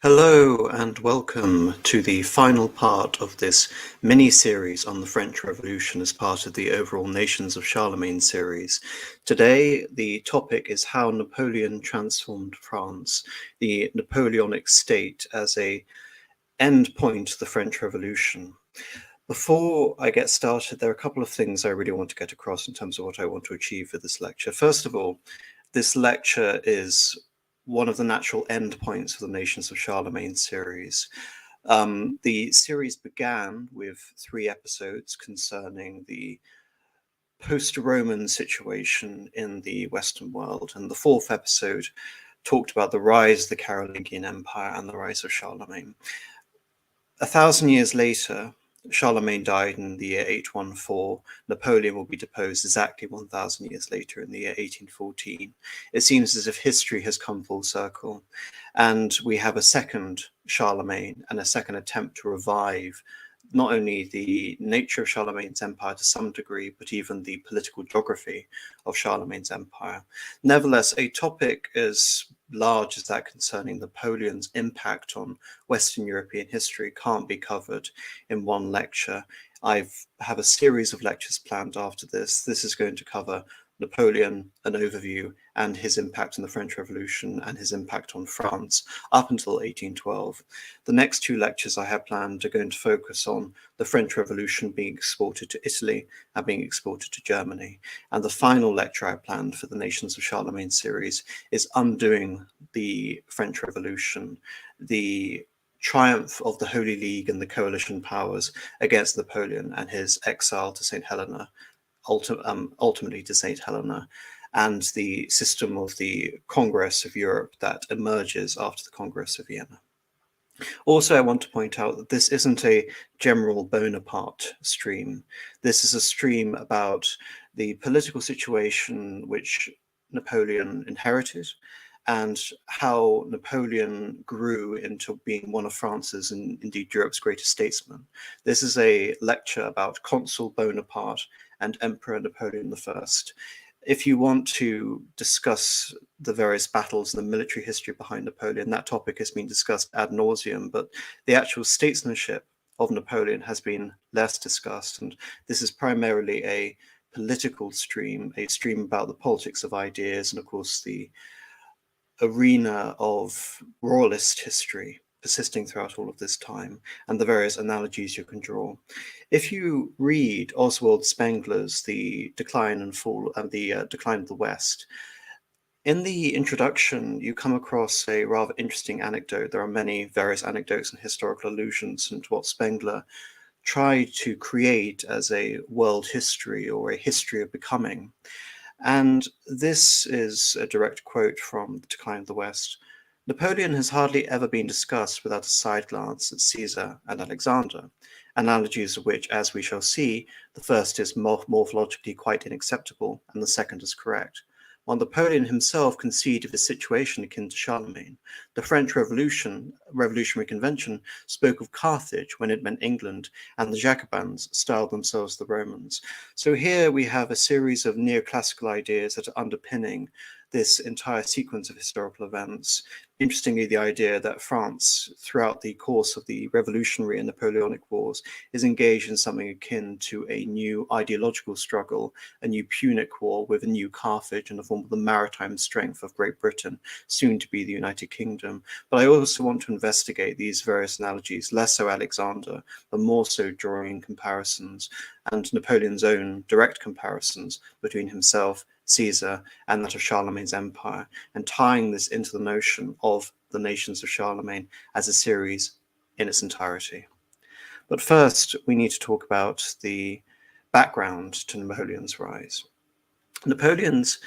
Hello and welcome to the final part of this mini-series on the French Revolution as part of the overall Nations of Charlemagne series. Today, the topic is how Napoleon transformed France, the Napoleonic state, as an end point to the French Revolution. Before I get started, there are a couple of things I really want to get across in terms of what I want to achieve with this lecture. First of all, this lecture is one of the natural endpoints of the Nations of Charlemagne series. The series began with 3 episodes concerning the post-Roman situation in the Western world, and the 4th episode talked about the rise of the Carolingian Empire and the rise of Charlemagne. 1,000 years later, Charlemagne died in the year 814. Napoleon will be deposed exactly 1,000 years later in the year 1814. It seems as if history has come full circle, and we have a second Charlemagne and a second attempt to revive not only the nature of Charlemagne's empire to some degree, but even the political geography of Charlemagne's empire. Nevertheless, a topic as large as that concerning Napoleon's impact on Western European history can't be covered in one lecture. I have a series of lectures planned after this. This is going to cover Napoleon, an overview, and his impact on the French Revolution and his impact on France up until 1812. The next 2 lectures I have planned are going to focus on the French Revolution being exported to Italy and being exported to Germany. And the final lecture I planned for the Nations of Charlemagne series is undoing the French Revolution, the triumph of the Holy League and the coalition powers against Napoleon and his exile to St. Helena, ultimately to St. Helena, and the system of the Congress of Europe that emerges after the Congress of Vienna. Also, I want to point out that this isn't a general Bonaparte stream. This is a stream about the political situation which Napoleon inherited and how Napoleon grew into being one of France's and indeed Europe's greatest statesmen. This is a lecture about Consul Bonaparte and Emperor Napoleon I. If you want to discuss the various battles and the military history behind Napoleon, that topic has been discussed ad nauseum, but the actual statesmanship of Napoleon has been less discussed, and this is primarily a political stream, a stream about the politics of ideas, and of course the arena of royalist history persisting throughout all of this time, and the various analogies you can draw. If you read Oswald Spengler's The Decline and Fall and the Decline of the West, in the introduction, you come across a rather interesting anecdote. There are many various anecdotes and historical allusions into what Spengler tried to create as a world history or a history of becoming. And this is a direct quote from The Decline of the West. Napoleon has hardly ever been discussed without a side glance at Caesar and Alexander, analogies of which, as we shall see, the first is morphologically quite unacceptable and the second is correct. While Napoleon himself conceived of a situation akin to Charlemagne, the French Revolutionary Convention spoke of Carthage when it meant England, and the Jacobins styled themselves the Romans. So here we have a series of neoclassical ideas that are underpinning this entire sequence of historical events. Interestingly, the idea that France, throughout the course of the Revolutionary and Napoleonic Wars, is engaged in something akin to a new ideological struggle, a new Punic War with a new Carthage in the form of the maritime strength of Great Britain, soon to be the United Kingdom. But I also want to investigate these various analogies, less so Alexander, but more so drawing comparisons and Napoleon's own direct comparisons between himself, Caesar, and that of Charlemagne's empire, and tying this into the notion of the Nations of Charlemagne as a series in its entirety. But first, we need to talk about the background to Napoleon's rise. Napoleon's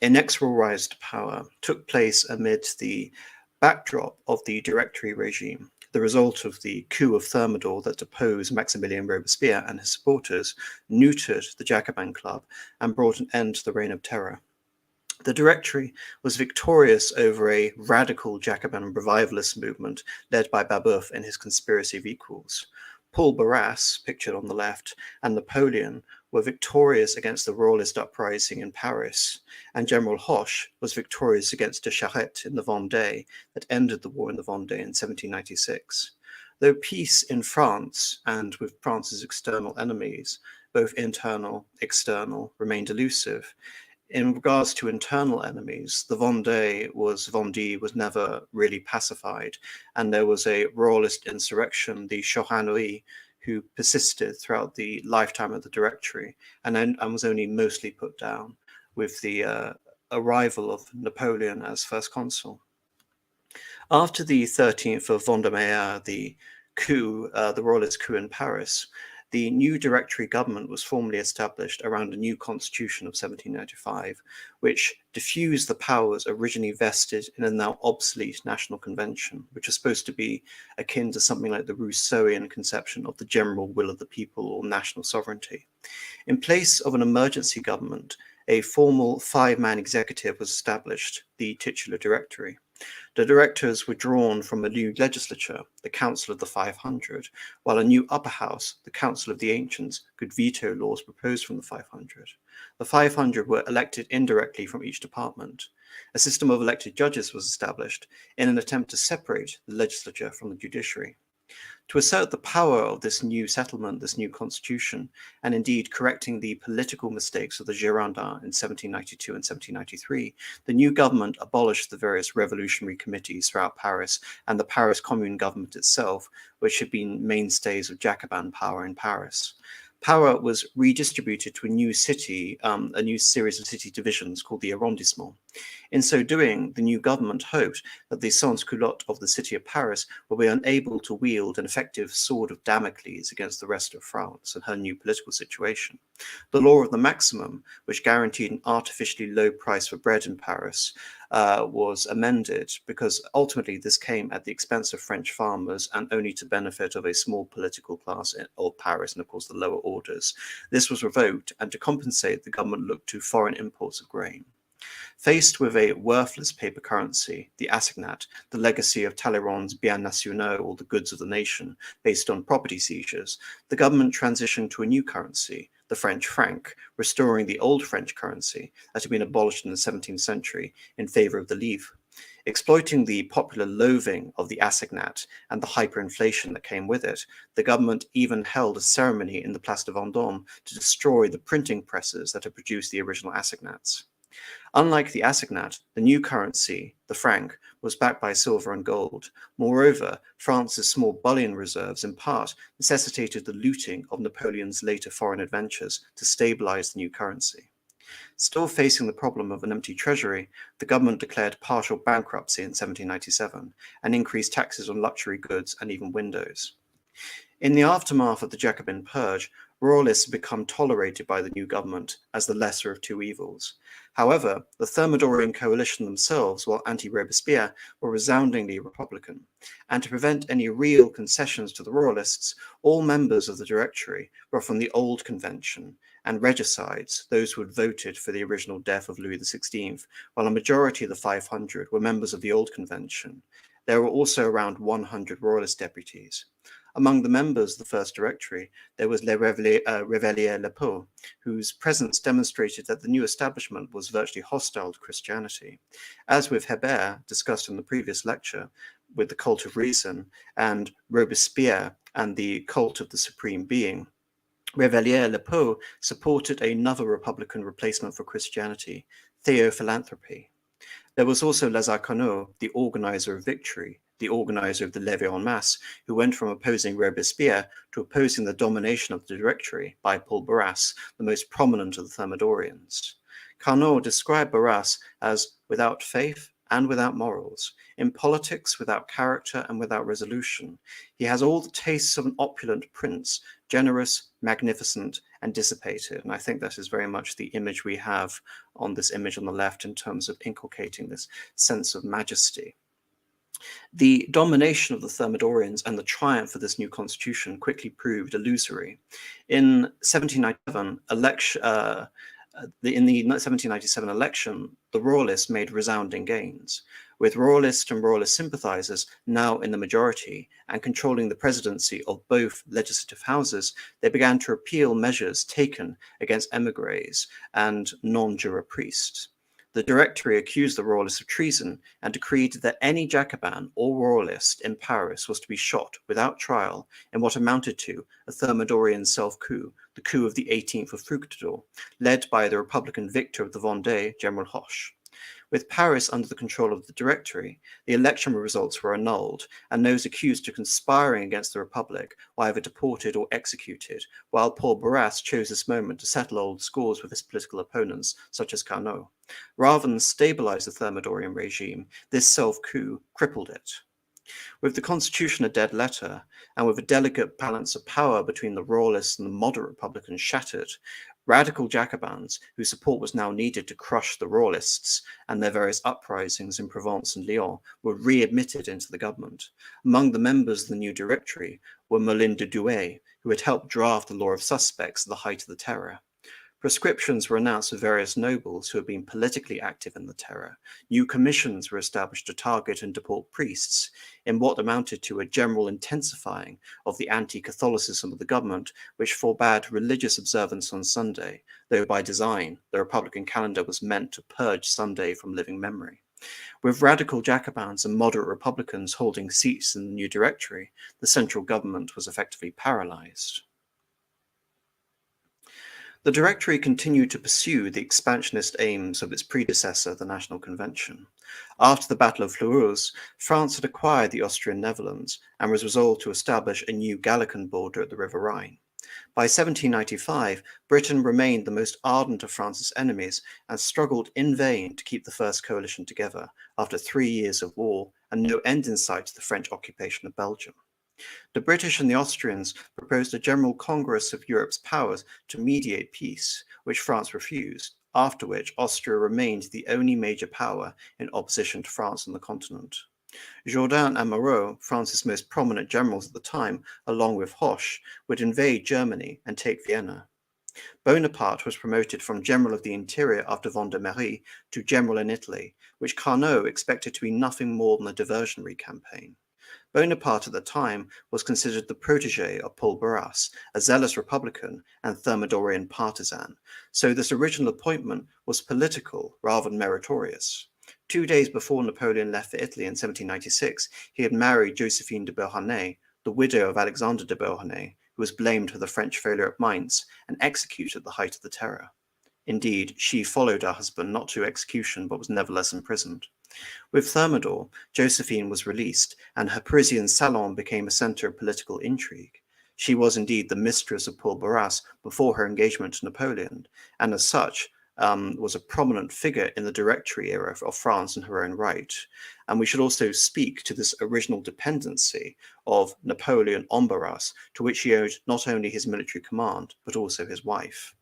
inexorable rise to power took place amid the backdrop of the Directory regime, the result of the coup of Thermidor that deposed Maximilien Robespierre and his supporters, neutered the Jacobin Club, and brought an end to the Reign of Terror. The Directory was victorious over a radical Jacobin revivalist movement led by Babeuf and his conspiracy of equals. Paul Barras, pictured on the left, and Napoleon were victorious against the Royalist uprising in Paris, and General Hoche was victorious against de Charette in the Vendée that ended the war in the Vendée in 1796. Though peace in France and with France's external enemies, both internal, external, remained elusive, in regards to internal enemies, the Vendée was never really pacified, and there was a royalist insurrection, the Chohanui, who persisted throughout the lifetime of the Directory and was only mostly put down with the arrival of Napoleon as first consul. After the 13th of Vendémiaire, the coup, the royalist coup in Paris, the new Directory government was formally established around a new constitution of 1795, which diffused the powers originally vested in a now obsolete National Convention, which was supposed to be akin to something like the Rousseauian conception of the general will of the people or national sovereignty. In place of an emergency government, a formal five-man executive was established, the titular Directory. The directors were drawn from a new legislature, the Council of the 500, while a new upper house, the Council of the Ancients, could veto laws proposed from the 500. The 500 were elected indirectly from each department. A system of elected judges was established in an attempt to separate the legislature from the judiciary. To assert the power of this new settlement, this new constitution, and indeed correcting the political mistakes of the Girondins in 1792 and 1793, the new government abolished the various revolutionary committees throughout Paris and the Paris Commune government itself, which had been mainstays of Jacobin power in Paris. Power was redistributed to a new city, a new series of city divisions called the arrondissement. In so doing, the new government hoped that the sans-culottes of the city of Paris would be unable to wield an effective sword of Damocles against the rest of France and her new political situation. The law of the maximum, which guaranteed an artificially low price for bread in Paris, was amended because ultimately this came at the expense of French farmers and only to benefit of a small political class of Paris and of course the lower orders. This was revoked, and to compensate, the government looked to foreign imports of grain. Faced with a worthless paper currency, the assignat, the legacy of Talleyrand's biens nationaux, or the goods of the nation, based on property seizures, the government transitioned to a new currency, the French franc, restoring the old French currency that had been abolished in the 17th century in favor of the livre. Exploiting the popular loathing of the assignat and the hyperinflation that came with it, the government even held a ceremony in the Place de Vendôme to destroy the printing presses that had produced the original assignats. Unlike the assignat, the new currency, the franc, was backed by silver and gold. Moreover, France's small bullion reserves in part necessitated the looting of Napoleon's later foreign adventures to stabilize the new currency. Still facing the problem of an empty treasury, the government declared partial bankruptcy in 1797 and increased taxes on luxury goods and even windows. In the aftermath of the Jacobin purge, royalists had become tolerated by the new government as the lesser of two evils. However, the Thermidorian coalition themselves, while anti-Robespierre, were resoundingly Republican, and to prevent any real concessions to the royalists, all members of the Directory were from the old convention, and regicides, those who had voted for the original death of Louis XVI, while a majority of the 500 were members of the old convention. There were also around 100 royalist deputies. Among the members of the First Directory, there was Le Réveillé Le Pot, whose presence demonstrated that the new establishment was virtually hostile to Christianity. As with Hébert, discussed in the previous lecture, with the cult of reason, and Robespierre and the cult of the supreme being, Réveillé Le Pot supported another Republican replacement for Christianity, theophilanthropy. There was also Les Arconneaux, the organizer of victory, the organizer of the Levée en Masse, who went from opposing Robespierre to opposing the domination of the Directory by Paul Barras, the most prominent of the Thermidorians. Carnot described Barras as without faith and without morals, in politics without character and without resolution. He has all the tastes of an opulent prince, generous, magnificent, and dissipated. And I think that is very much the image we have on this image on the left in terms of inculcating this sense of majesty. The domination of the Thermidorians and the triumph of this new constitution quickly proved illusory. In 1797 election, the Royalists made resounding gains. With royalist and royalist sympathizers now in the majority and controlling the presidency of both legislative houses, they began to repeal measures taken against emigres and non-juror priests. The Directory accused the royalists of treason and decreed that any Jacobin or royalist in Paris was to be shot without trial in what amounted to a Thermidorian self-coup, the coup of the 18th of Fructidor, led by the Republican victor of the Vendée, General Hoche. With Paris under the control of the Directory, the election results were annulled, and those accused of conspiring against the Republic were either deported or executed, while Paul Barras chose this moment to settle old scores with his political opponents, such as Carnot. Rather than stabilize the Thermidorian regime, this self-coup crippled it. With the constitution a dead letter, and with a delicate balance of power between the royalists and the moderate republicans shattered, radical Jacobins, whose support was now needed to crush the royalists and their various uprisings in Provence and Lyon, were readmitted into the government. Among the members of the new Directory were Molin de Douai, who had helped draft the law of suspects at the height of the Terror. Proscriptions were announced for various nobles who had been politically active in the Terror. New commissions were established to target and deport priests, in what amounted to a general intensifying of the anti-Catholicism of the government, which forbade religious observance on Sunday, though by design the Republican calendar was meant to purge Sunday from living memory. With radical Jacobins and moderate Republicans holding seats in the new Directory, the central government was effectively paralyzed. The Directory continued to pursue the expansionist aims of its predecessor, the National Convention. After the Battle of Fleurus, France had acquired the Austrian Netherlands and was resolved to establish a new Gallican border at the River Rhine. By 1795, Britain remained the most ardent of France's enemies and struggled in vain to keep the First Coalition together after 3 years of war and no end in sight to the French occupation of Belgium. The British and the Austrians proposed a general congress of Europe's powers to mediate peace, which France refused, after which Austria remained the only major power in opposition to France on the continent. Jourdan and Moreau, France's most prominent generals at the time, along with Hoche, would invade Germany and take Vienna. Bonaparte was promoted from General of the Interior after Vendôme to General in Italy, which Carnot expected to be nothing more than a diversionary campaign. Bonaparte at the time was considered the protege of Paul Barras, a zealous Republican and Thermidorian partisan, so this original appointment was political rather than meritorious. 2 days before Napoleon left for Italy in 1796, he had married Josephine de Beauharnais, the widow of Alexander de Beauharnais, who was blamed for the French failure at Mainz and executed at the height of the Terror. Indeed, she followed her husband not to execution but was nevertheless imprisoned. With Thermidor, Josephine was released, and her Parisian salon became a centre of political intrigue. She was indeed the mistress of Paul Barras before her engagement to Napoleon, and as such was a prominent figure in the Directory era of France in her own right. And we should also speak to this original dependency of Napoleon on Barras, to which he owed not only his military command, but also his wife.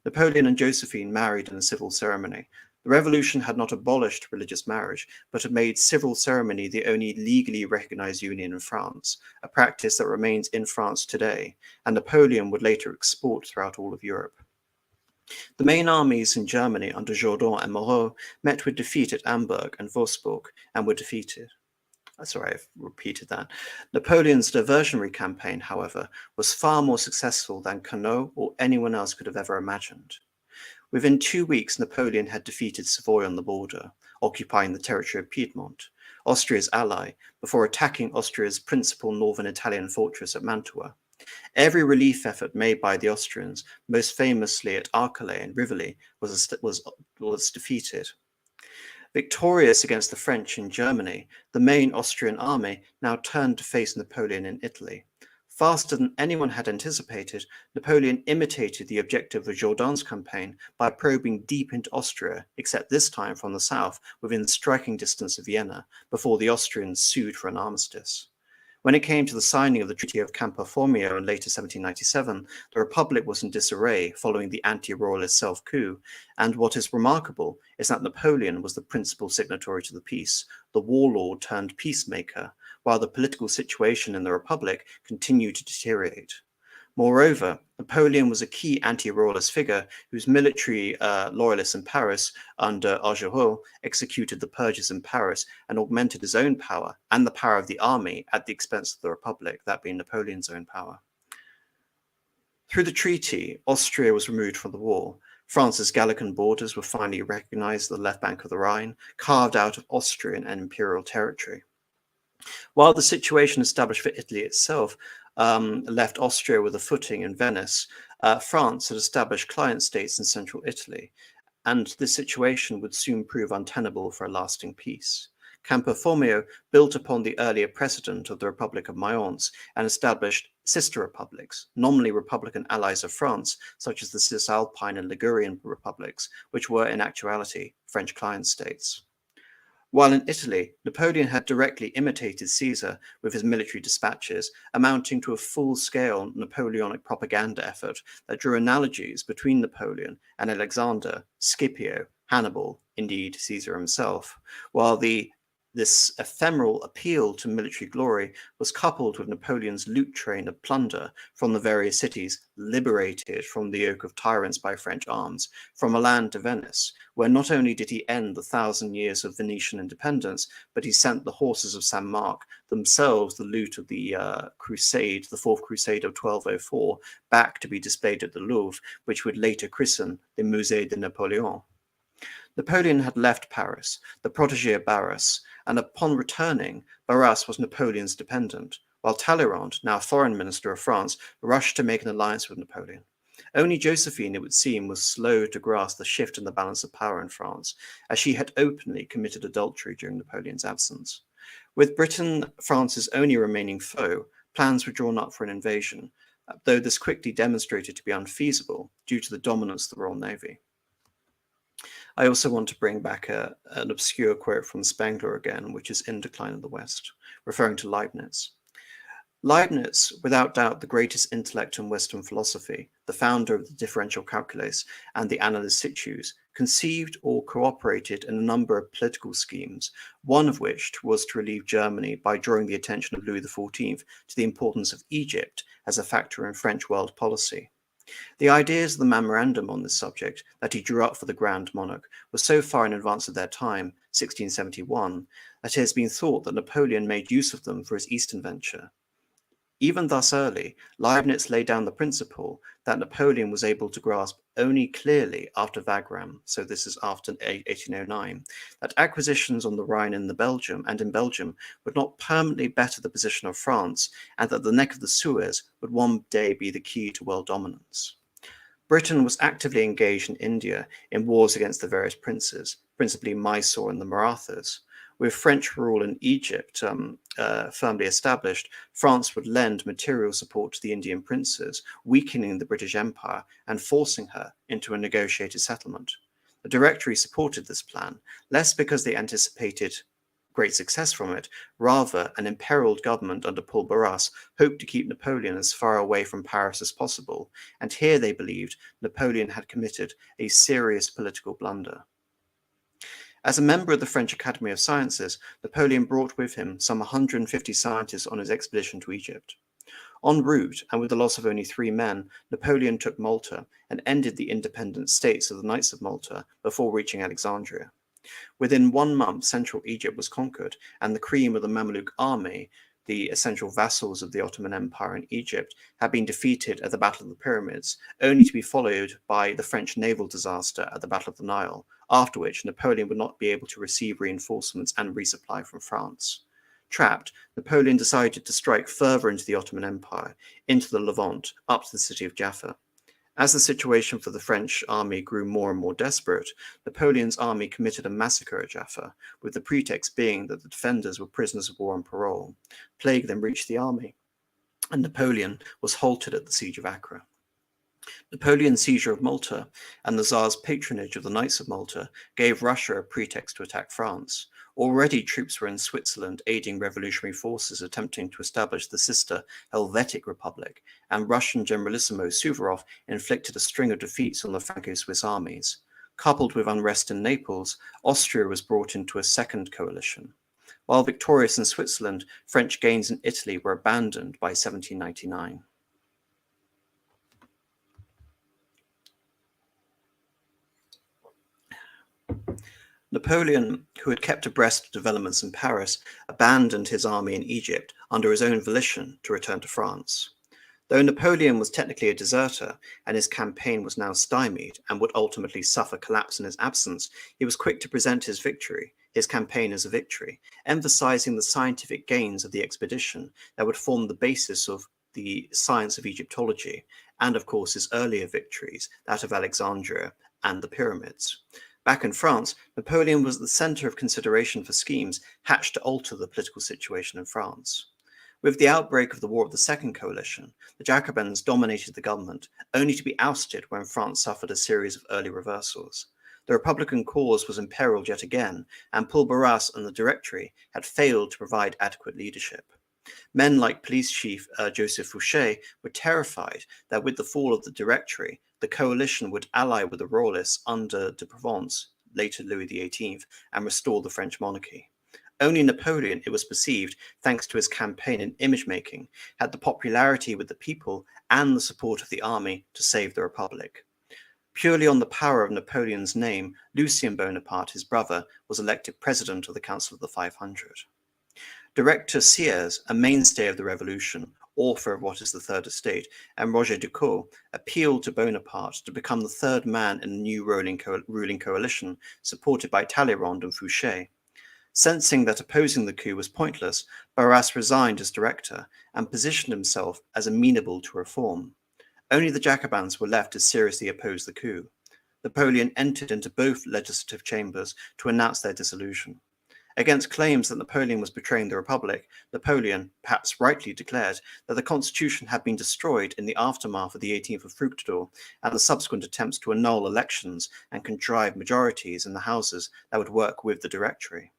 Napoleon and Josephine married in a civil ceremony. The Revolution had not abolished religious marriage, but had made civil ceremony the only legally recognized union in France, a practice that remains in France today, and Napoleon would later export throughout all of Europe. The main armies in Germany under Jourdan and Moreau met with defeat at Amberg and Wolfsburg and were defeated. Sorry, I've repeated that. Napoleon's diversionary campaign, however, was far more successful than Carnot or anyone else could have ever imagined. Within 2 weeks, Napoleon had defeated Savoy on the border, occupying the territory of Piedmont, Austria's ally, before attacking Austria's principal northern Italian fortress at Mantua. Every relief effort made by the Austrians, most famously at Arcalay and Rivoli, was defeated. Victorious against the French in Germany, the main Austrian army now turned to face Napoleon in Italy. Faster than anyone had anticipated, Napoleon imitated the objective of Jourdan's campaign by probing deep into Austria, except this time from the south, within striking distance of Vienna, before the Austrians sued for an armistice. When it came to the signing of the Treaty of Campo Formio in later 1797, the Republic was in disarray following the anti-royalist self-coup, and what is remarkable is that Napoleon was the principal signatory to the peace, the warlord turned peacemaker, while the political situation in the Republic continued to deteriorate. Moreover, Napoleon was a key anti-royalist figure whose military loyalists in Paris under Augereau executed the purges in Paris and augmented his own power and the power of the army at the expense of the Republic, that being Napoleon's own power. Through the treaty, Austria was removed from the war. France's Gallican borders were finally recognized at the left bank of the Rhine, carved out of Austrian and imperial territory. While the situation established for Italy itself left Austria with a footing in Venice, France had established client states in central Italy, and this situation would soon prove untenable for a lasting peace. Campo Formio built upon the earlier precedent of the Republic of Mayence and established sister republics, nominally republican allies of France, such as the Cisalpine and Ligurian republics, which were in actuality French client states. While in Italy, Napoleon had directly imitated Caesar with his military dispatches, amounting to a full-scale Napoleonic propaganda effort that drew analogies between Napoleon and Alexander, Scipio, Hannibal, indeed Caesar himself, while this ephemeral appeal to military glory was coupled with Napoleon's loot train of plunder from the various cities liberated from the yoke of tyrants by French arms, from Milan to Venice, where not only did he end the 1,000 years of Venetian independence, but he sent the horses of St. Mark, themselves the loot of the Crusade, the Fourth Crusade of 1204, back to be displayed at the Louvre, which would later christen the Musée de Napoléon. Napoleon had left Paris, the protégé of Barras, and upon returning, Barras was Napoleon's dependent, while Talleyrand, now foreign minister of France, rushed to make an alliance with Napoleon. Only Josephine, it would seem, was slow to grasp the shift in the balance of power in France, as she had openly committed adultery during Napoleon's absence. With Britain, France's only remaining foe, plans were drawn up for an invasion, though this quickly demonstrated to be unfeasible due to the dominance of the Royal Navy. I also want to bring back an obscure quote from Spengler again, which is In Decline of the West, referring to Leibniz. Leibniz, without doubt the greatest intellect in Western philosophy, the founder of the differential calculus and the analysis situs, conceived or cooperated in a number of political schemes, one of which was to relieve Germany by drawing the attention of Louis XIV to the importance of Egypt as a factor in French world policy. The ideas of the memorandum on this subject that he drew up for the Grand Monarch were so far in advance of their time, 1671, that it has been thought that Napoleon made use of them for his Eastern venture. Even thus early, Leibniz laid down the principle that Napoleon was able to grasp only clearly after Wagram, so this is after 1809, that acquisitions on the Rhine in Belgium would not permanently better the position of France, and that the neck of the Suez would one day be the key to world dominance. Britain was actively engaged in India in wars against the various princes, principally Mysore and the Marathas. With French rule in Egypt firmly established, France would lend material support to the Indian princes, weakening the British Empire and forcing her into a negotiated settlement. The Directory supported this plan, less because they anticipated great success from it, rather an imperiled government under Paul Barras hoped to keep Napoleon as far away from Paris as possible, and here they believed Napoleon had committed a serious political blunder. As a member of the French Academy of Sciences, Napoleon brought with him some 150 scientists on his expedition to Egypt. En route, and with the loss of only 3 men, Napoleon took Malta and ended the independent states of the Knights of Malta before reaching Alexandria. Within 1 month, central Egypt was conquered, and the cream of the Mamluk army, the essential vassals of the Ottoman Empire in Egypt, had been defeated at the Battle of the Pyramids, only to be followed by the French naval disaster at the Battle of the Nile, after which Napoleon would not be able to receive reinforcements and resupply from France. Trapped, Napoleon decided to strike further into the Ottoman Empire, into the Levant, up to the city of Jaffa. As the situation for the French army grew more and more desperate, Napoleon's army committed a massacre at Jaffa, with the pretext being that the defenders were prisoners of war on parole. Plague then reached the army, and Napoleon was halted at the siege of Acre. Napoleon's seizure of Malta and the Tsar's patronage of the Knights of Malta gave Russia a pretext to attack France. Already troops were in Switzerland aiding revolutionary forces attempting to establish the sister Helvetic Republic, and Russian Generalissimo Suvorov inflicted a string of defeats on the Franco-Swiss armies. Coupled with unrest in Naples, Austria was brought into a second coalition. While victorious in Switzerland, French gains in Italy were abandoned by 1799. Napoleon, who had kept abreast of developments in Paris, abandoned his army in Egypt under his own volition to return to France. Though Napoleon was technically a deserter and his campaign was now stymied and would ultimately suffer collapse in his absence, he was quick to present his campaign as a victory, emphasizing the scientific gains of the expedition that would form the basis of the science of Egyptology, and of course his earlier victories, that of Alexandria and the pyramids. Back in France, Napoleon was at the center of consideration for schemes hatched to alter the political situation in France. With the outbreak of the War of the Second Coalition, the Jacobins dominated the government, only to be ousted when France suffered a series of early reversals. The Republican cause was imperiled yet again, and Paul Barras and the Directory had failed to provide adequate leadership. Men like police chief Joseph Fouché were terrified that with the fall of the Directory, the coalition would ally with the Royalists under de Provence, later Louis XVIII, and restore the French monarchy. Only Napoleon, it was perceived, thanks to his campaign and image-making, had the popularity with the people and the support of the army to save the Republic. Purely on the power of Napoleon's name, Lucien Bonaparte, his brother, was elected president of the Council of the 500. Director Sieyès, a mainstay of the Revolution, author of What is the Third Estate, and Roger Ducos appealed to Bonaparte to become the third man in the new ruling coalition, supported by Talleyrand and Fouché. Sensing that opposing the coup was pointless, Barras resigned as director and positioned himself as amenable to reform. Only the Jacobins were left to seriously oppose the coup. Napoleon entered into both legislative chambers to announce their dissolution. Against claims that Napoleon was betraying the Republic, Napoleon, perhaps rightly, declared that the constitution had been destroyed in the aftermath of the 18th of Fructidor and the subsequent attempts to annul elections and contrive majorities in the houses that would work with the Directory.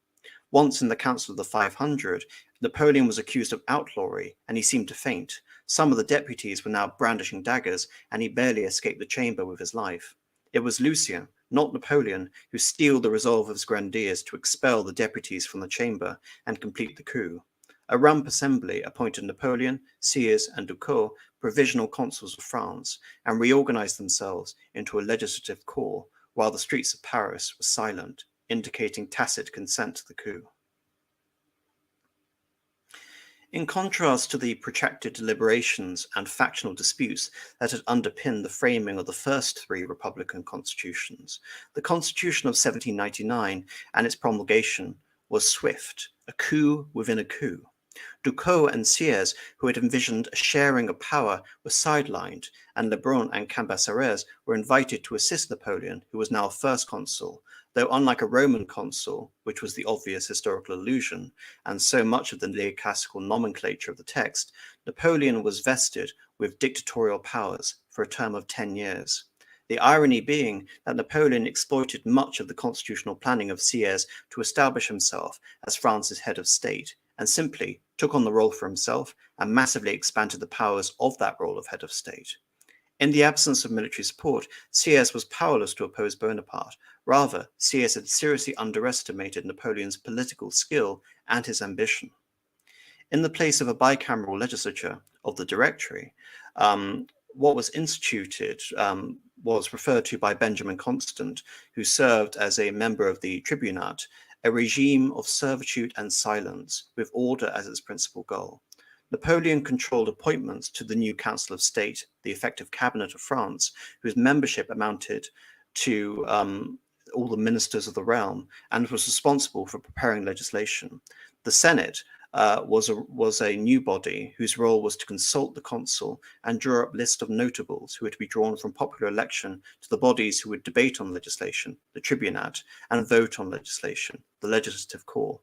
Once in the Council of the 500, Napoleon was accused of outlawry and he seemed to faint. Some of the deputies were now brandishing daggers and he barely escaped the chamber with his life. It was Lucien, not Napoleon, who steeled the resolve of his grenadiers to expel the deputies from the chamber and complete the coup. A rump assembly appointed Napoleon, Sieyès, and Ducos provisional consuls of France and reorganized themselves into a legislative corps, while the streets of Paris were silent, indicating tacit consent to the coup. In contrast to the protracted deliberations and factional disputes that had underpinned the framing of the first three Republican constitutions, the Constitution of 1799 and its promulgation was swift, a coup within a coup. Ducos and Sieyès, who had envisioned a sharing of power, were sidelined, and Lebrun and Cambacérès were invited to assist Napoleon, who was now first consul, though unlike a Roman consul, which was the obvious historical allusion, and so much of the neoclassical nomenclature of the text, Napoleon was vested with dictatorial powers for a term of 10 years. The irony being that Napoleon exploited much of the constitutional planning of Sieyès to establish himself as France's head of state, and simply took on the role for himself and massively expanded the powers of that role of head of state. In the absence of military support, Sieyès was powerless to oppose Bonaparte. Rather, Sieyès had seriously underestimated Napoleon's political skill and his ambition. In the place of a bicameral legislature of the Directory, what was instituted was referred to by Benjamin Constant, who served as a member of the Tribunate, a regime of servitude and silence, with order as its principal goal. Napoleon controlled appointments to the new Council of State, the effective cabinet of France, whose membership amounted to all the ministers of the realm, and was responsible for preparing legislation. The Senate was a new body whose role was to consult the consul and draw up lists of notables who were to be drawn from popular election to the bodies who would debate on legislation, the Tribunate, and vote on legislation, the legislative corps.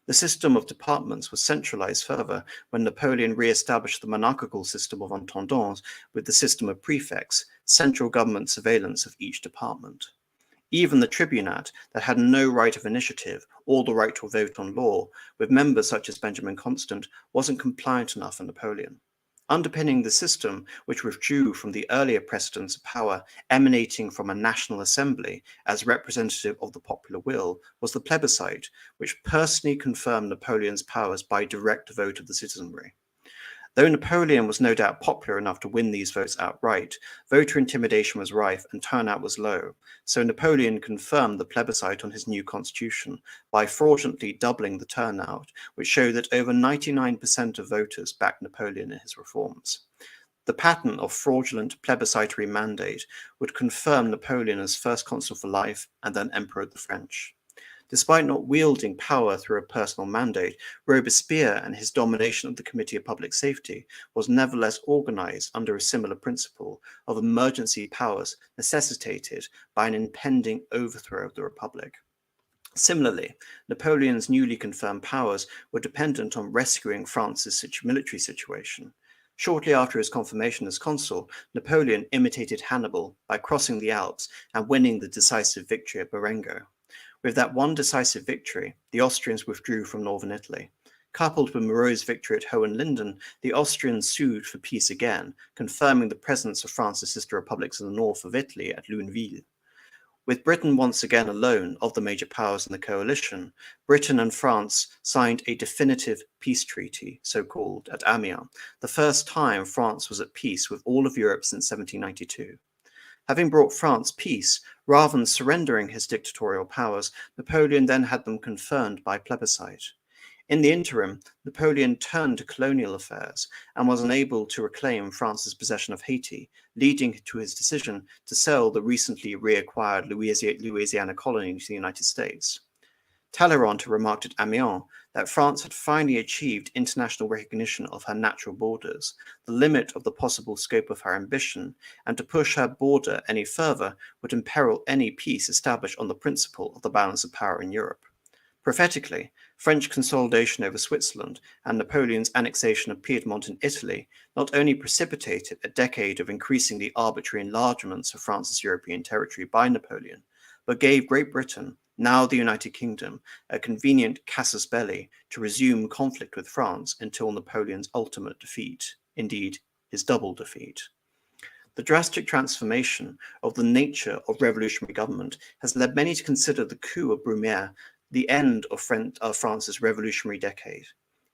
The system of departments was centralized further when Napoleon re-established the monarchical system of intendants with the system of prefects, central government surveillance of each department. Even the Tribunate, that had no right of initiative or the right to vote on law, with members such as Benjamin Constant, wasn't compliant enough for Napoleon. Underpinning the system, which withdrew from the earlier precedents of power emanating from a national assembly as representative of the popular will, was the plebiscite, which personally confirmed Napoleon's powers by direct vote of the citizenry. Though Napoleon was no doubt popular enough to win these votes outright, voter intimidation was rife and turnout was low, so Napoleon confirmed the plebiscite on his new constitution by fraudulently doubling the turnout, which showed that over 99% of voters backed Napoleon in his reforms. The pattern of fraudulent plebiscitary mandate would confirm Napoleon as first consul for life and then emperor of the French. Despite not wielding power through a personal mandate, Robespierre and his domination of the Committee of Public Safety was nevertheless organized under a similar principle of emergency powers necessitated by an impending overthrow of the Republic. Similarly, Napoleon's newly confirmed powers were dependent on rescuing France's military situation. Shortly after his confirmation as consul, Napoleon imitated Hannibal by crossing the Alps and winning the decisive victory at Marengo. With that one decisive victory, the Austrians withdrew from northern Italy. Coupled with Moreau's victory at Hohenlinden, the Austrians sued for peace again, confirming the presence of France's sister republics in the north of Italy at Lunéville. With Britain once again alone of the major powers in the coalition, Britain and France signed a definitive peace treaty, so-called, at Amiens, the first time France was at peace with all of Europe since 1792. Having brought France peace, rather than surrendering his dictatorial powers, Napoleon then had them confirmed by plebiscite. In the interim, Napoleon turned to colonial affairs and was unable to reclaim France's possession of Haiti, leading to his decision to sell the recently reacquired Louisiana colony to the United States. Talleyrand remarked at Amiens that France had finally achieved international recognition of her natural borders, the limit of the possible scope of her ambition, and to push her border any further would imperil any peace established on the principle of the balance of power in Europe. Prophetically, French consolidation over Switzerland and Napoleon's annexation of Piedmont in Italy not only precipitated a decade of increasingly arbitrary enlargements of France's European territory by Napoleon, but gave Great Britain, now the United Kingdom, a convenient casus belli to resume conflict with France until Napoleon's ultimate defeat, indeed his double defeat. The drastic transformation of the nature of revolutionary government has led many to consider the coup of Brumaire the end of France's revolutionary decade.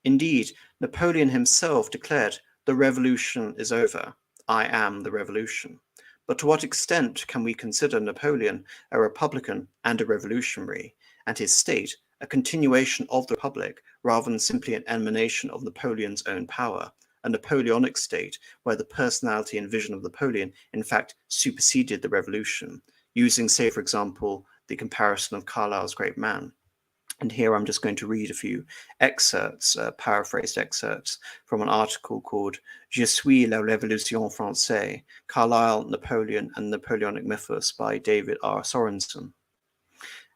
Indeed, Napoleon himself declared, "The revolution is over. I am the revolution." But to what extent can we consider Napoleon a republican and a revolutionary, and his state a continuation of the republic rather than simply an emanation of Napoleon's own power, a Napoleonic state where the personality and vision of Napoleon in fact superseded the revolution, using, say, for example, the comparison of Carlyle's Great Man. And here I'm just going to read a few excerpts, paraphrased excerpts from an article called Je suis la Révolution Française, Carlyle, Napoleon and Napoleonic Mythus by David R. Sorensen.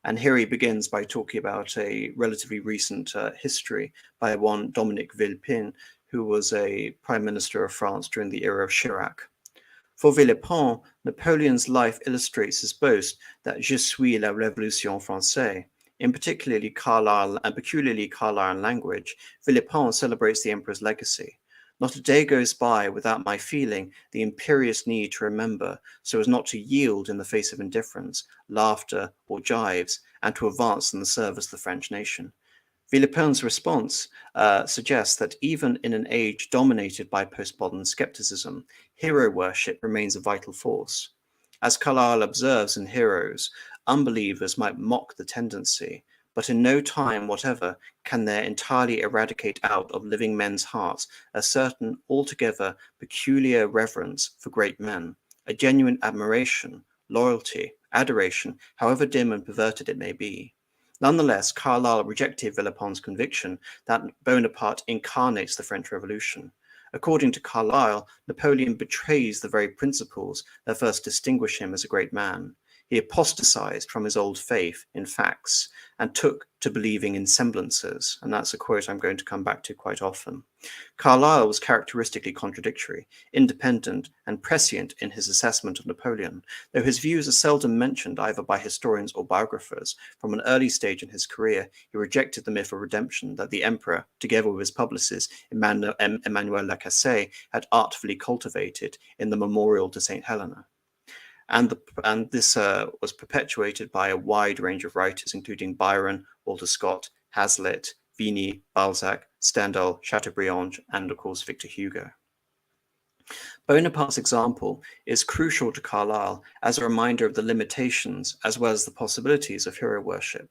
And here he begins by talking about a relatively recent history by one Dominique Villepin, who was a prime minister of France during the era of Chirac. For Villepin, Napoleon's life illustrates his boast that Je suis la Révolution Française. In peculiarly Carlyle language, Villepin celebrates the emperor's legacy. Not a day goes by without my feeling the imperious need to remember so as not to yield in the face of indifference, laughter, or jibes, and to advance in the service of the French nation. Villepin's response suggests that even in an age dominated by postmodern skepticism, hero worship remains a vital force. As Carlyle observes in Heroes, unbelievers might mock the tendency, but in no time whatever can there entirely eradicate out of living men's hearts a certain altogether peculiar reverence for great men, a genuine admiration, loyalty, adoration, however dim and perverted it may be. Nonetheless, Carlyle rejected Villepin's conviction that Bonaparte incarnates the French Revolution. According to Carlyle, Napoleon betrays the very principles that first distinguish him as a great man. He apostatized from his old faith in facts and took to believing in semblances. And that's a quote I'm going to come back to quite often. Carlyle was characteristically contradictory, independent, and prescient in his assessment of Napoleon, though his views are seldom mentioned either by historians or biographers. From an early stage in his career, he rejected the myth of redemption that the emperor, together with his publicist Emmanuel Lacasse, had artfully cultivated in the Memorial to St. Helena. And this was perpetuated by a wide range of writers, including Byron, Walter Scott, Hazlitt, Vigny, Balzac, Stendhal, Chateaubriand, and of course Victor Hugo. Bonaparte's example is crucial to Carlyle as a reminder of the limitations as well as the possibilities of hero worship.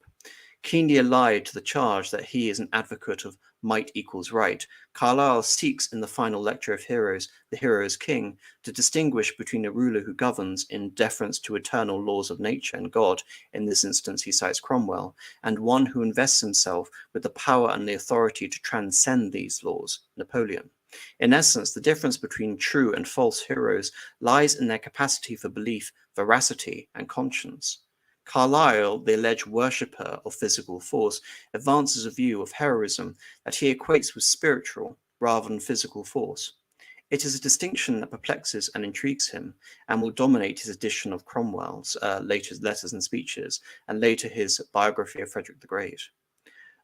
Keenly allied to the charge that he is an advocate of might equals right, Carlyle seeks in the final lecture of Heroes, the Hero is King, to distinguish between a ruler who governs in deference to eternal laws of nature and God, in this instance he cites Cromwell, and one who invests himself with the power and the authority to transcend these laws, Napoleon. In essence, the difference between true and false heroes lies in their capacity for belief, veracity, and conscience. Carlyle, the alleged worshipper of physical force, advances a view of heroism that he equates with spiritual rather than physical force. It is a distinction that perplexes and intrigues him and will dominate his edition of Cromwell's later letters and speeches, and later his biography of Frederick the Great.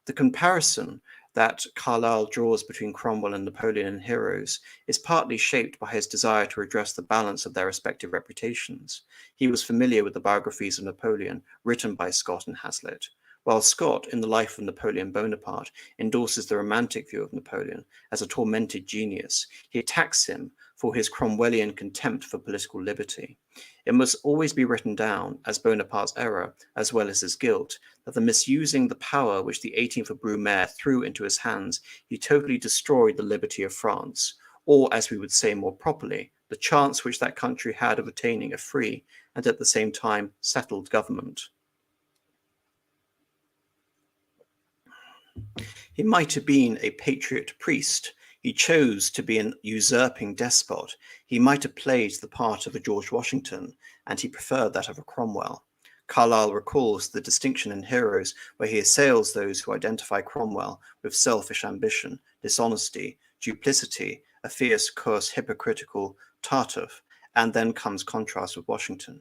The comparison that Carlyle draws between Cromwell and Napoleon in Heroes is partly shaped by his desire to address the balance of their respective reputations. He was familiar with the biographies of Napoleon written by Scott and Hazlitt, while Scott, in the Life of Napoleon Bonaparte, endorses the romantic view of Napoleon as a tormented genius. He attacks him for his Cromwellian contempt for political liberty. It must always be written down as Bonaparte's error, as well as his guilt, that the misusing the power which the 18th of Brumaire threw into his hands, he totally destroyed the liberty of France, or, as we would say more properly, the chance which that country had of attaining a free and at the same time settled government. He might have been a patriot priest. He chose to be an usurping despot. He might have played the part of a George Washington, and he preferred that of a Cromwell. Carlyle recalls the distinction in Heroes where he assails those who identify Cromwell with selfish ambition, dishonesty, duplicity, a fierce, coarse, hypocritical Tartuffe, and then comes contrast with Washington.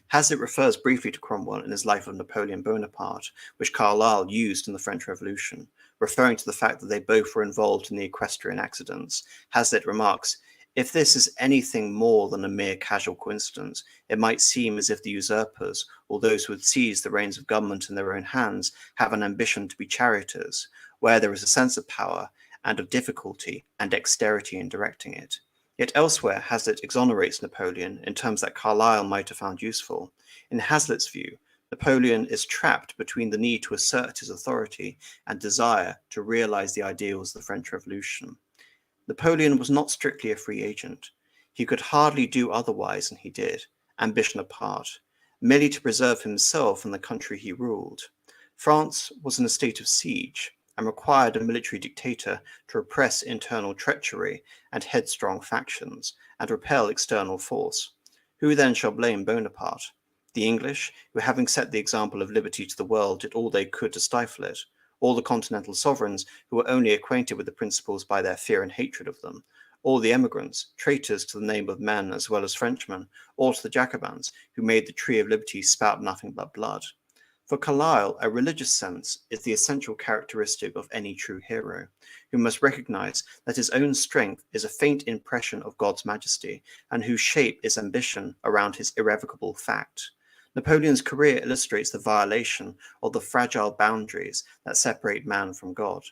Hazlitt refers briefly to Cromwell in his Life of Napoleon Bonaparte, which Carlyle used in the French Revolution, referring to the fact that they both were involved in the equestrian accidents. Hazlitt remarks, "If this is anything more than a mere casual coincidence, it might seem as if the usurpers, or those who had seized the reins of government in their own hands, have an ambition to be charioteers, where there is a sense of power and of difficulty and dexterity in directing it." Yet elsewhere, Hazlitt exonerates Napoleon in terms that Carlyle might have found useful. In Hazlitt's view, Napoleon is trapped between the need to assert his authority and desire to realize the ideals of the French Revolution. Napoleon was not strictly a free agent. He could hardly do otherwise than he did, ambition apart, merely to preserve himself and the country he ruled. France was in a state of siege and required a military dictator to repress internal treachery and headstrong factions and repel external force. Who then shall blame Bonaparte? The English, who having set the example of liberty to the world did all they could to stifle it, or the continental sovereigns who were only acquainted with the principles by their fear and hatred of them, or the emigrants, traitors to the name of men as well as Frenchmen, or to the Jacobins, who made the tree of liberty spout nothing but blood. For Carlyle, a religious sense is the essential characteristic of any true hero, who must recognize that his own strength is a faint impression of God's majesty, and whose shape is ambition around his irrevocable fact. Napoleon's career illustrates the violation of the fragile boundaries that separate man from God.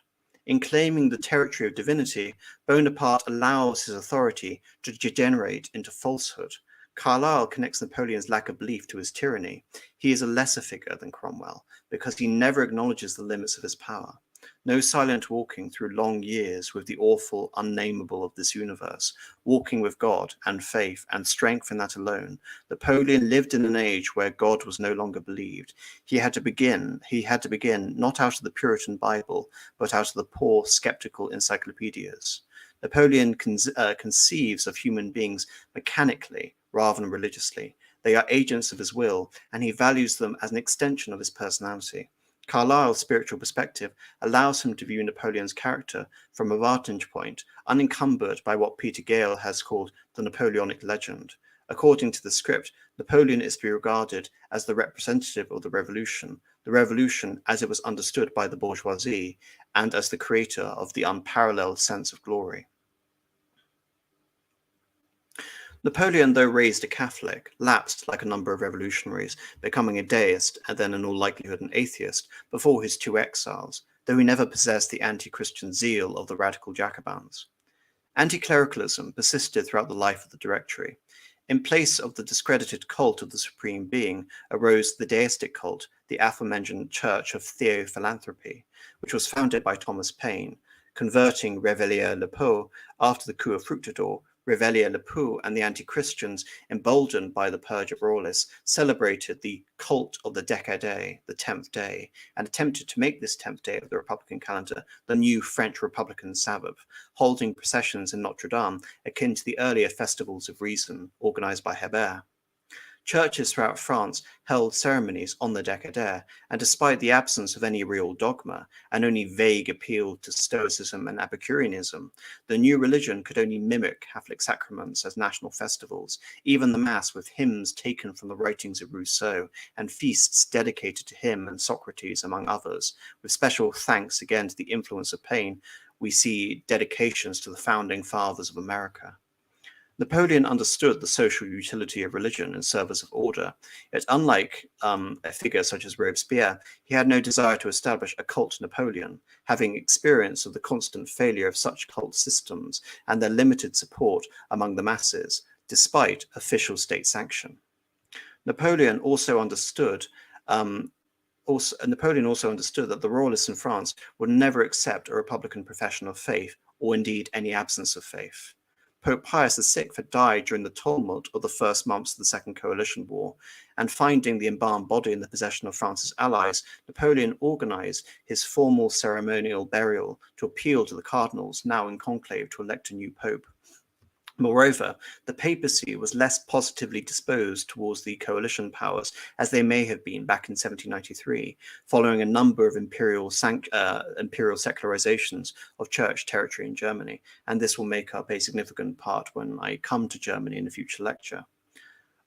In claiming the territory of divinity, Bonaparte allows his authority to degenerate into falsehood. Carlyle connects Napoleon's lack of belief to his tyranny. He is a lesser figure than Cromwell because he never acknowledges the limits of his power. No silent walking through long years with the awful unnamable of this universe, walking with God and faith and strength in that alone. Napoleon lived in an age where God was no longer believed. He had to begin not out of the Puritan Bible, but out of the poor, skeptical encyclopedias. Napoleon conceives of human beings mechanically rather than religiously. They are agents of his will, and he values them as an extension of his personality. Carlyle's spiritual perspective allows him to view Napoleon's character from a vantage point unencumbered by what Peter Gale has called the Napoleonic legend. According to the script, Napoleon is to be regarded as the representative of the revolution as it was understood by the bourgeoisie, and as the creator of the unparalleled sense of glory. Napoleon, though raised a Catholic, lapsed like a number of revolutionaries, becoming a deist and then in all likelihood an atheist before his two exiles, though he never possessed the anti-Christian zeal of the radical Jacobins. Anti-clericalism persisted throughout the life of the Directory. In place of the discredited cult of the Supreme Being arose the deistic cult, the aforementioned Church of Theophilanthropy, which was founded by Thomas Paine, converting Réveillez-le-Peu after the coup of Fructidor. Réveillez-le-Peu and the anti-Christians, emboldened by the purge of Royalists, celebrated the cult of the Décade, the 10th day, and attempted to make this 10th day of the Republican calendar the new French Republican Sabbath, holding processions in Notre Dame akin to the earlier festivals of reason organized by Hebert. Churches throughout France held ceremonies on the Décadaire, and despite the absence of any real dogma and only vague appeal to Stoicism and Epicureanism, the new religion could only mimic Catholic sacraments as national festivals, even the Mass with hymns taken from the writings of Rousseau and feasts dedicated to him and Socrates, among others. With special thanks again to the influence of Paine, we see dedications to the founding fathers of America. Napoleon understood the social utility of religion in service of order, yet unlike a figure such as Robespierre, he had no desire to establish a cult Napoleon, having experience of the constant failure of such cult systems and their limited support among the masses, despite official state sanction. Napoleon also understood that the royalists in France would never accept a republican profession of faith, or indeed any absence of faith. Pope Pius VI had died during the tumult of the first months of the Second Coalition War, and finding the embalmed body in the possession of France's allies, Napoleon organized his formal ceremonial burial to appeal to the cardinals now in conclave to elect a new pope. Moreover, the papacy was less positively disposed towards the coalition powers as they may have been back in 1793, following a number of imperial secularizations of church territory in Germany, and this will make up a significant part when I come to Germany in a future lecture.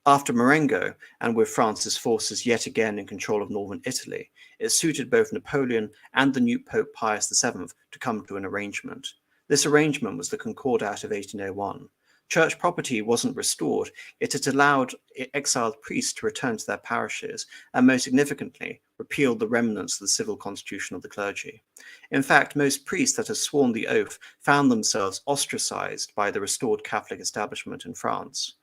After Marengo, and with France's forces yet again in control of northern Italy, it suited both Napoleon and the new Pope Pius VII to come to an arrangement. This arrangement was the Concordat of 1801. Church property wasn't restored, yet it allowed exiled priests to return to their parishes, and most significantly, repealed the remnants of the civil constitution of the clergy. In fact, most priests that had sworn the oath found themselves ostracized by the restored Catholic establishment in France.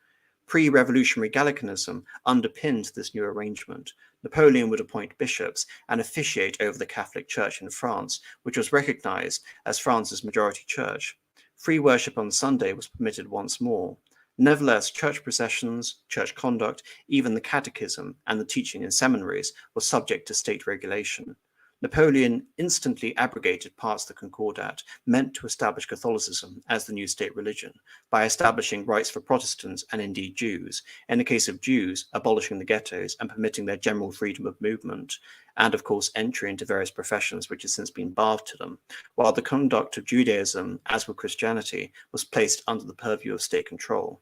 Pre-revolutionary Gallicanism underpinned this new arrangement. Napoleon would appoint bishops and officiate over the Catholic Church in France, which was recognized as France's majority church. Free worship on Sunday was permitted once more. Nevertheless, church processions, church conduct, even the catechism and the teaching in seminaries was subject to state regulation. Napoleon instantly abrogated parts of the Concordat meant to establish Catholicism as the new state religion by establishing rights for Protestants and indeed Jews, in the case of Jews, abolishing the ghettos and permitting their general freedom of movement, and of course entry into various professions which has since been barred to them, while the conduct of Judaism, as with Christianity, was placed under the purview of state control.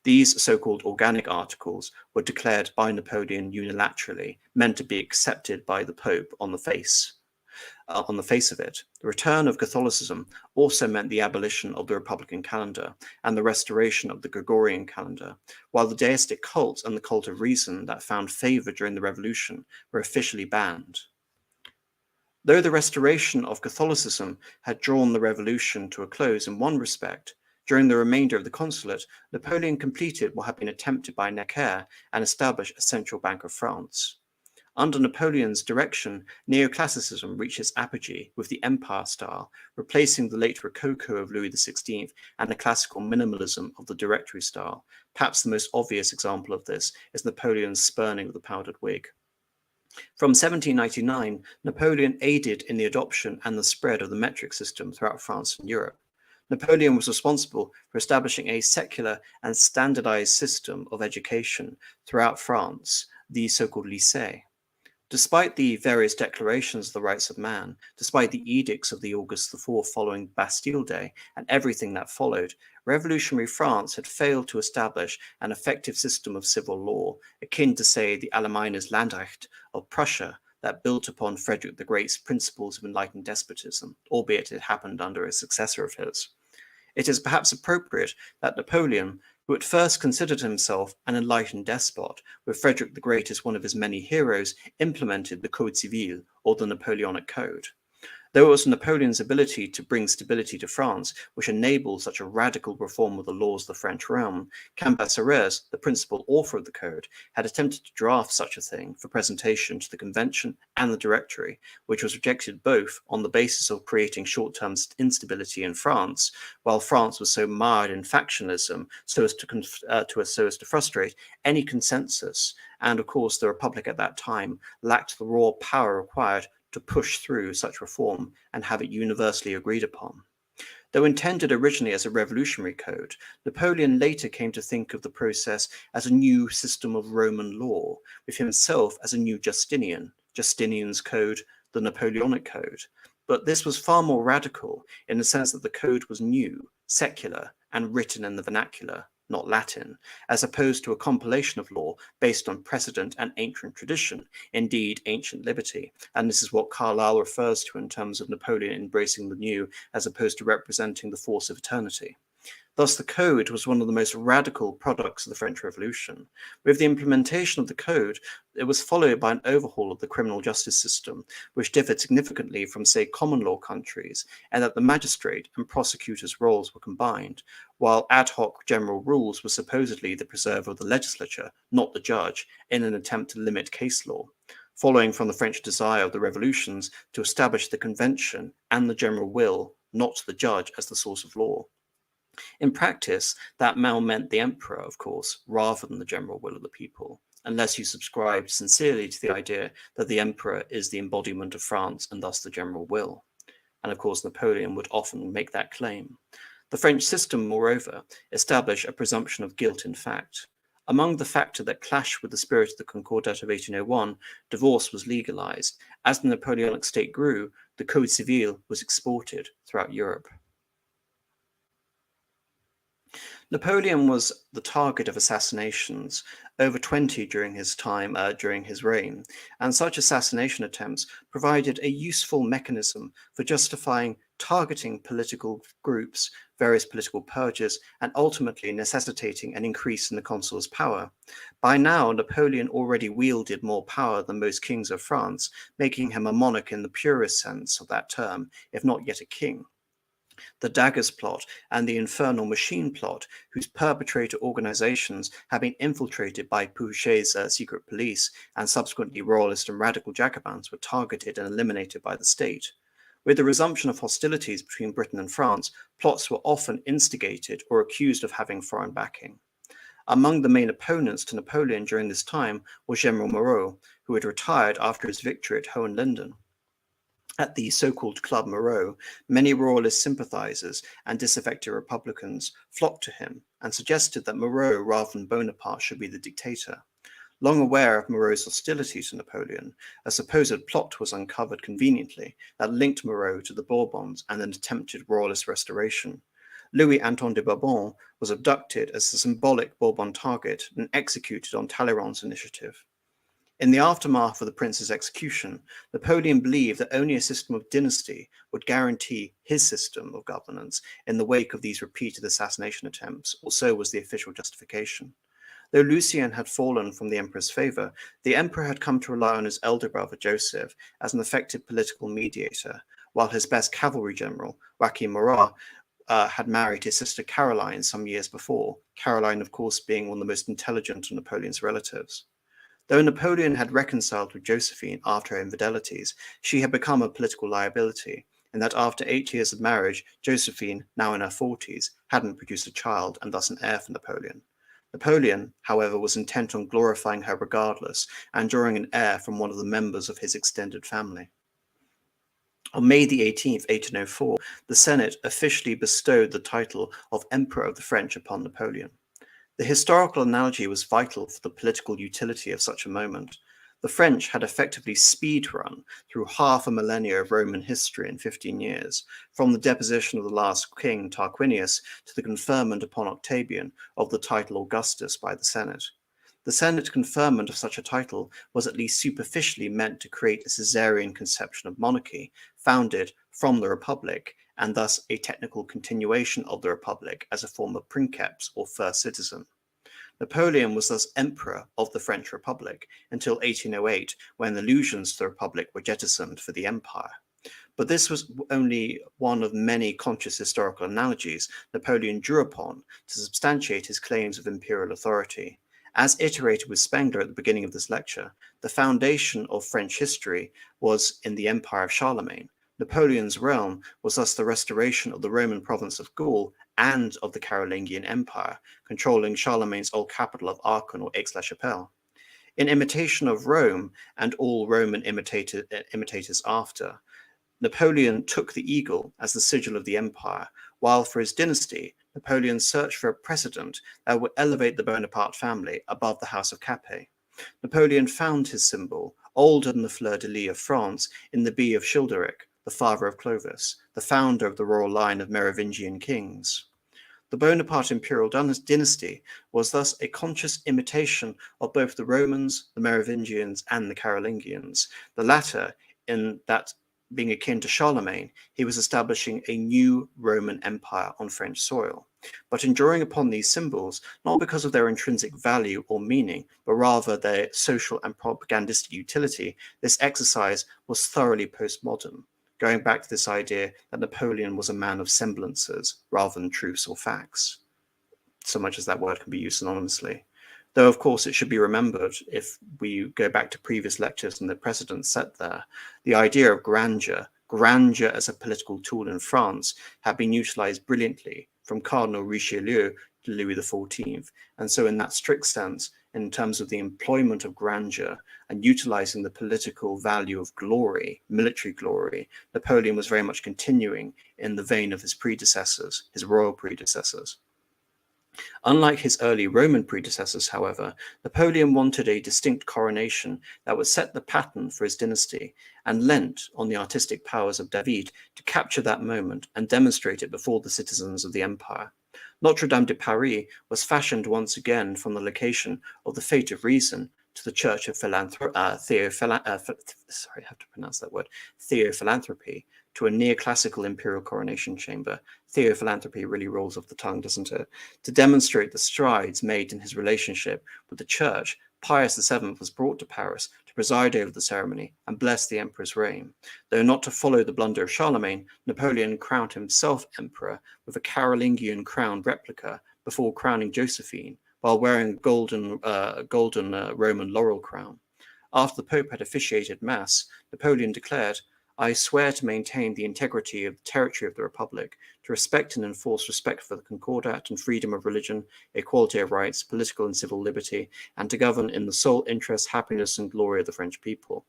These so-called organic articles were declared by Napoleon unilaterally, meant to be accepted by the Pope on the face of it. The return of Catholicism also meant the abolition of the Republican calendar and the restoration of the Gregorian calendar, while the deistic cult and the cult of reason that found favor during the Revolution were officially banned. Though the restoration of Catholicism had drawn the Revolution to a close in one respect, during the remainder of the Consulate, Napoleon completed what had been attempted by Necker and established a central bank of France. Under Napoleon's direction, neoclassicism reached its apogee with the Empire style, replacing the late Rococo of Louis XVI and the classical minimalism of the Directory style. Perhaps the most obvious example of this is Napoleon's spurning of the powdered wig. From 1799, Napoleon aided in the adoption and the spread of the metric system throughout France and Europe. Napoleon was responsible for establishing a secular and standardized system of education throughout France, the so-called lycée. Despite the various declarations of the rights of man, despite the edicts of the August IV following Bastille Day and everything that followed, revolutionary France had failed to establish an effective system of civil law, akin to, say, the Allgemeines Landrecht of Prussia, that built upon Frederick the Great's principles of enlightened despotism, albeit it happened under a successor of his. It is perhaps appropriate that Napoleon, who at first considered himself an enlightened despot, with Frederick the Great as one of his many heroes, implemented the Code Civil, or the Napoleonic Code. Though it was Napoleon's ability to bring stability to France which enabled such a radical reform of the laws of the French realm, Cambacérès, the principal author of the code, had attempted to draft such a thing for presentation to the Convention and the Directory, which was rejected both on the basis of creating short-term instability in France, while France was so mired in factionalism so as to frustrate any consensus, and of course the Republic at that time lacked the raw power required to push through such reform and have it universally agreed upon. Though intended originally as a revolutionary code, Napoleon later came to think of the process as a new system of Roman law, with himself as a new Justinian, Justinian's code, the Napoleonic code. But this was far more radical in the sense that the code was new, secular, and written in the vernacular, not Latin, as opposed to a compilation of law based on precedent and ancient tradition, indeed ancient liberty. And this is what Carlyle refers to in terms of Napoleon embracing the new as opposed to representing the force of eternity. Thus, the Code was one of the most radical products of the French Revolution. With the implementation of the Code, it was followed by an overhaul of the criminal justice system, which differed significantly from, say, common law countries, and that the magistrate and prosecutor's roles were combined, while ad hoc general rules were supposedly the preserve of the legislature, not the judge, in an attempt to limit case law. Following from the French desire of the revolutions to establish the convention and the general will, not the judge as the source of law. In practice, that now meant the emperor, of course, rather than the general will of the people, unless you subscribed sincerely to the idea that the emperor is the embodiment of France and thus the general will. And of course, Napoleon would often make that claim. The French system, moreover, established a presumption of guilt in fact. Among the factors that clashed with the spirit of the Concordat of 1801, divorce was legalized. As the Napoleonic state grew, the Code Civil was exported throughout Europe. Napoleon was the target of assassinations, over 20 during his reign, and such assassination attempts provided a useful mechanism for justifying targeting political groups, various political purges, and ultimately necessitating an increase in the consul's power. By now, Napoleon already wielded more power than most kings of France, making him a monarch in the purest sense of that term, if not yet a king. The Daggers plot and the Infernal Machine plot, whose perpetrator organizations had been infiltrated by Pouchet's secret police and subsequently royalist and radical Jacobins, were targeted and eliminated by the state. With the resumption of hostilities between Britain and France, plots were often instigated or accused of having foreign backing. Among the main opponents to Napoleon during this time was General Moreau, who had retired after his victory at Hohenlinden. At the so-called Club Moreau, many royalist sympathizers and disaffected Republicans flocked to him and suggested that Moreau rather than Bonaparte should be the dictator. Long aware of Moreau's hostility to Napoleon, a supposed plot was uncovered conveniently that linked Moreau to the Bourbons and an attempted royalist restoration. Louis-Antoine de Bourbon was abducted as a symbolic Bourbon target and executed on Talleyrand's initiative. In the aftermath of the prince's execution, Napoleon believed that only a system of dynasty would guarantee his system of governance in the wake of these repeated assassination attempts, or so was the official justification. Though Lucien had fallen from the emperor's favor, the emperor had come to rely on his elder brother Joseph as an effective political mediator, while his best cavalry general, Joachim Murat, had married his sister Caroline some years before, Caroline, of course, being one of the most intelligent of Napoleon's relatives. Though Napoleon had reconciled with Josephine after her infidelities, she had become a political liability, and that after 8 years of marriage, Josephine, now in her 40s, hadn't produced a child and thus an heir for Napoleon. Napoleon, however, was intent on glorifying her regardless and drawing an heir from one of the members of his extended family. On May the 18th, 1804, the Senate officially bestowed the title of Emperor of the French upon Napoleon. The historical analogy was vital for the political utility of such a moment. The French had effectively speed-run through half a millennia of Roman history in 15 years, from the deposition of the last king Tarquinius to the conferment upon Octavian of the title Augustus by the Senate. The Senate conferment of such a title was at least superficially meant to create a Caesarian conception of monarchy, founded from the Republic, and thus a technical continuation of the Republic as a form of princeps or first citizen. Napoleon was thus Emperor of the French Republic until 1808, when allusions to the Republic were jettisoned for the Empire. But this was only one of many conscious historical analogies Napoleon drew upon to substantiate his claims of imperial authority. As iterated with Spengler at the beginning of this lecture, the foundation of French history was in the Empire of Charlemagne. Napoleon's realm was thus the restoration of the Roman province of Gaul and of the Carolingian Empire, controlling Charlemagne's old capital of Aachen or Aix-la-Chapelle. In imitation of Rome and all Roman imitators after, Napoleon took the eagle as the sigil of the empire, while for his dynasty, Napoleon searched for a precedent that would elevate the Bonaparte family above the House of Capet. Napoleon found his symbol, older than the fleur-de-lis of France, in the bee of Childeric, the father of Clovis, the founder of the royal line of Merovingian kings. The Bonaparte imperial dynasty was thus a conscious imitation of both the Romans, the Merovingians, and the Carolingians, the latter in that, being akin to Charlemagne, he was establishing a new Roman Empire on French soil. But in drawing upon these symbols, not because of their intrinsic value or meaning, but rather their social and propagandistic utility, this exercise was thoroughly postmodern, going back to this idea that Napoleon was a man of semblances rather than truths or facts, so much as that word can be used synonymously. Though, of course, it should be remembered, if we go back to previous lectures and the precedents set there, the idea of grandeur as a political tool in France, had been utilized brilliantly from Cardinal Richelieu to Louis XIV. And so in that strict sense, in terms of the employment of grandeur and utilizing the political value of glory, military glory, Napoleon was very much continuing in the vein of his predecessors, his royal predecessors. Unlike his early Roman predecessors, however, Napoleon wanted a distinct coronation that would set the pattern for his dynasty and lent on the artistic powers of David to capture that moment and demonstrate it before the citizens of the empire. Notre Dame de Paris was fashioned once again from the location of the Fate of Reason to the Church of Theophilanthropy, to a neoclassical imperial coronation chamber. Theophilanthropy really rolls off the tongue, doesn't it? To demonstrate the strides made in his relationship with the church, Pius VII was brought to Paris to preside over the ceremony and bless the emperor's reign. Though not to follow the blunder of Charlemagne, Napoleon crowned himself emperor with a Carolingian crown replica before crowning Josephine, while wearing a golden Roman laurel crown. After the Pope had officiated Mass, Napoleon declared, "I swear to maintain the integrity of the territory of the Republic, to respect and enforce respect for the Concordat and freedom of religion, equality of rights, political and civil liberty, and to govern in the sole interest, happiness, and glory of the French people."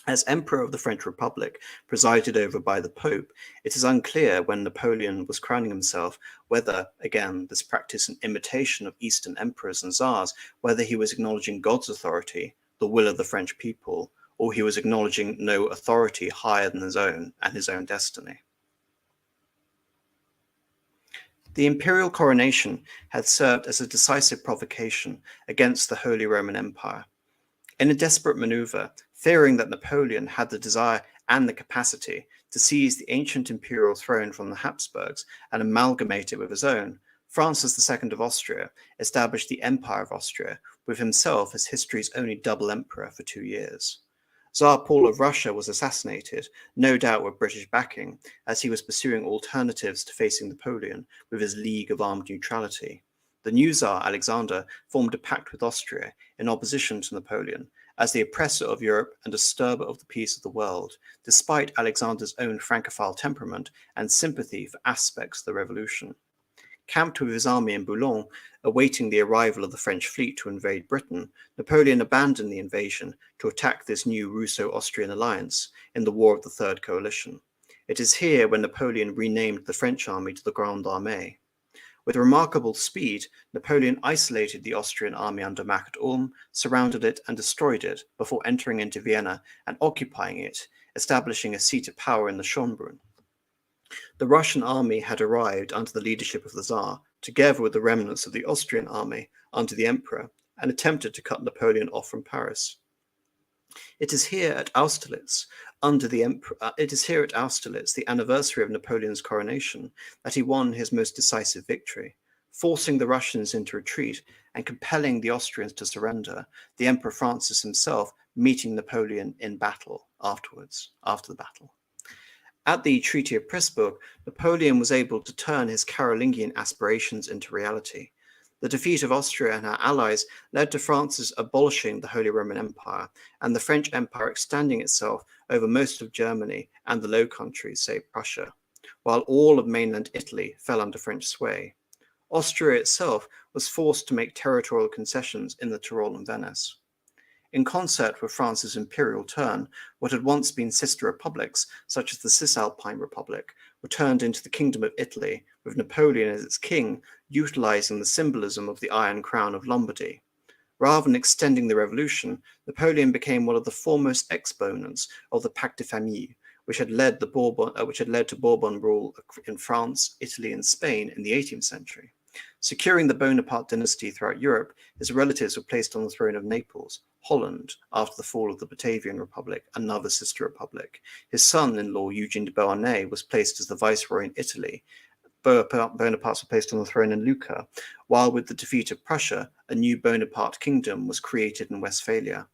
As Emperor of the French Republic, presided over by the Pope, it is unclear when Napoleon was crowning himself whether, again, this practice and imitation of Eastern emperors and czars, whether he was acknowledging God's authority, the will of the French people, or he was acknowledging no authority higher than his own and his own destiny. The imperial coronation had served as a decisive provocation against the Holy Roman Empire. In a desperate maneuver, fearing that Napoleon had the desire and the capacity to seize the ancient imperial throne from the Habsburgs and amalgamate it with his own, Francis II of Austria established the Empire of Austria, with himself as history's only double emperor for 2 years. Tsar Paul of Russia was assassinated, no doubt with British backing, as he was pursuing alternatives to facing Napoleon with his League of Armed Neutrality. The new Tsar, Alexander, formed a pact with Austria in opposition to Napoleon, as the oppressor of Europe and disturber of the peace of the world, despite Alexander's own Francophile temperament and sympathy for aspects of the revolution. Camped with his army in Boulogne, awaiting the arrival of the French fleet to invade Britain, Napoleon abandoned the invasion to attack this new Russo-Austrian alliance in the War of the Third Coalition. It is here when Napoleon renamed the French army to the Grande Armée. With remarkable speed, Napoleon isolated the Austrian army under Mack at Ulm, surrounded it and destroyed it before entering into Vienna and occupying it, establishing a seat of power in the Schönbrunn. The Russian army had arrived under the leadership of the Tsar, together with the remnants of the Austrian army under the Emperor, and attempted to cut Napoleon off from Paris. It is here at Austerlitz, the anniversary of Napoleon's coronation, that he won his most decisive victory, forcing the Russians into retreat and compelling the Austrians to surrender, the Emperor Francis himself meeting Napoleon in battle after the battle. At the Treaty of Pressburg, Napoleon was able to turn his Carolingian aspirations into reality. The defeat of Austria and her allies led to France's abolishing the Holy Roman Empire and the French Empire extending itself over most of Germany and the Low Countries, save Prussia, while all of mainland Italy fell under French sway. Austria itself was forced to make territorial concessions in the Tyrol and Venice. In concert with France's imperial turn, what had once been sister republics, such as the Cisalpine Republic, were turned into the Kingdom of Italy, with Napoleon as its king, utilizing the symbolism of the Iron Crown of Lombardy. Rather than extending the revolution, Napoleon became one of the foremost exponents of the Pacte de Famille, which had led to Bourbon rule in France, Italy, and Spain in the 18th century. Securing the Bonaparte dynasty throughout Europe, his relatives were placed on the throne of Naples, Holland, after the fall of the Batavian Republic, another sister republic. His son-in-law, Eugene de Beauharnais, was placed as the viceroy in Italy. Bonapartes were placed on the throne in Lucca, while with the defeat of Prussia, a new Bonaparte kingdom was created in Westphalia.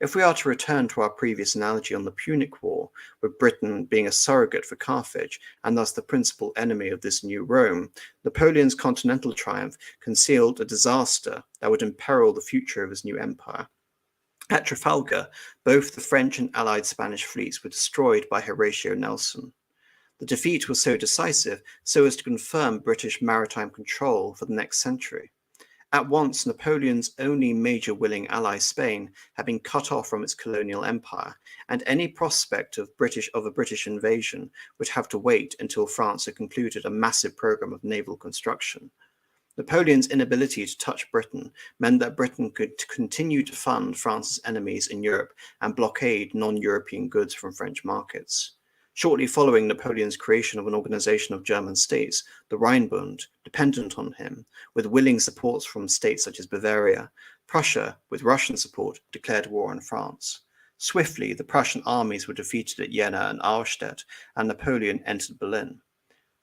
If we are to return to our previous analogy on the Punic War, with Britain being a surrogate for Carthage and thus the principal enemy of this new Rome, Napoleon's continental triumph concealed a disaster that would imperil the future of his new empire. At Trafalgar, both the French and Allied Spanish fleets were destroyed by Horatio Nelson. The defeat was so decisive so as to confirm British maritime control for the next century. At once, Napoleon's only major willing ally, Spain, had been cut off from its colonial empire, and any prospect of a British invasion would have to wait until France had concluded a massive program of naval construction. Napoleon's inability to touch Britain meant that Britain could continue to fund France's enemies in Europe and blockade non-European goods from French markets. Shortly following Napoleon's creation of an organization of German states, the Rhinebund, dependent on him, with willing supports from states such as Bavaria, Prussia, with Russian support, declared war on France. Swiftly, the Prussian armies were defeated at Jena and Auerstedt, and Napoleon entered Berlin.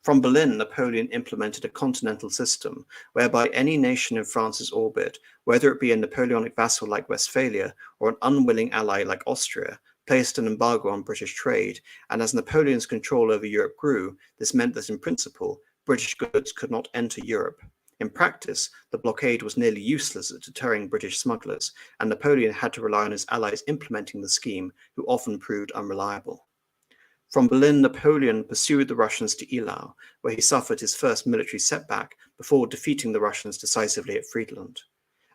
From Berlin, Napoleon implemented a continental system whereby any nation in France's orbit, whether it be a Napoleonic vassal like Westphalia or an unwilling ally like Austria, placed an embargo on British trade, and as Napoleon's control over Europe grew, this meant that in principle, British goods could not enter Europe. In practice, the blockade was nearly useless at deterring British smugglers, and Napoleon had to rely on his allies implementing the scheme, who often proved unreliable. From Berlin, Napoleon pursued the Russians to Eylau, where he suffered his first military setback before defeating the Russians decisively at Friedland.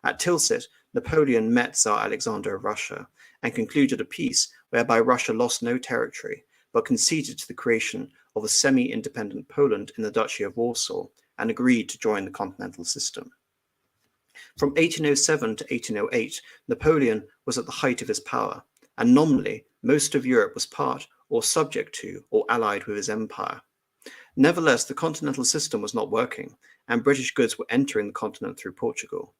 At Tilsit, Napoleon met Tsar Alexander of Russia and concluded a peace whereby Russia lost no territory, but conceded to the creation of a semi-independent Poland in the Duchy of Warsaw and agreed to join the continental system. From 1807 to 1808, Napoleon was at the height of his power, and nominally, most of Europe was part or subject to or allied with his empire. Nevertheless, the continental system was not working, and British goods were entering the continent through Portugal.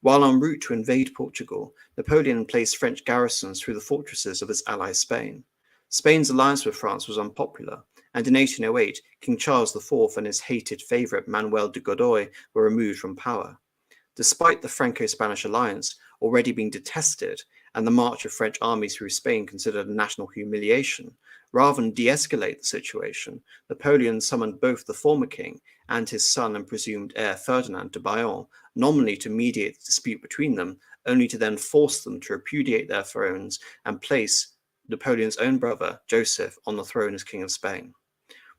While en route to invade Portugal, Napoleon placed French garrisons through the fortresses of his ally Spain. Spain's alliance with France was unpopular, and in 1808, King Charles IV and his hated favourite Manuel de Godoy were removed from power. Despite the Franco-Spanish alliance already being detested and the march of French armies through Spain considered a national humiliation, rather than de-escalate the situation, Napoleon summoned both the former king and his son and presumed heir Ferdinand to Bayonne, nominally to mediate the dispute between them, only to then force them to repudiate their thrones and place Napoleon's own brother, Joseph, on the throne as King of Spain.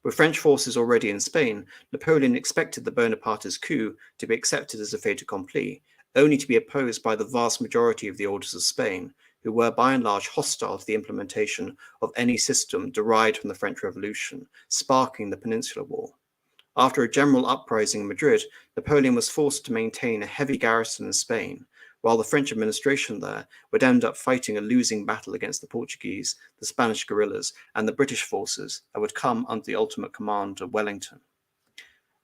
With French forces already in Spain, Napoleon expected the Bonapartist coup to be accepted as a fait accompli, only to be opposed by the vast majority of the orders of Spain, who were by and large hostile to the implementation of any system derived from the French Revolution, sparking the Peninsular War. After a general uprising in Madrid, Napoleon was forced to maintain a heavy garrison in Spain, while the French administration there would end up fighting a losing battle against the Portuguese, the Spanish guerrillas, and the British forces that would come under the ultimate command of Wellington.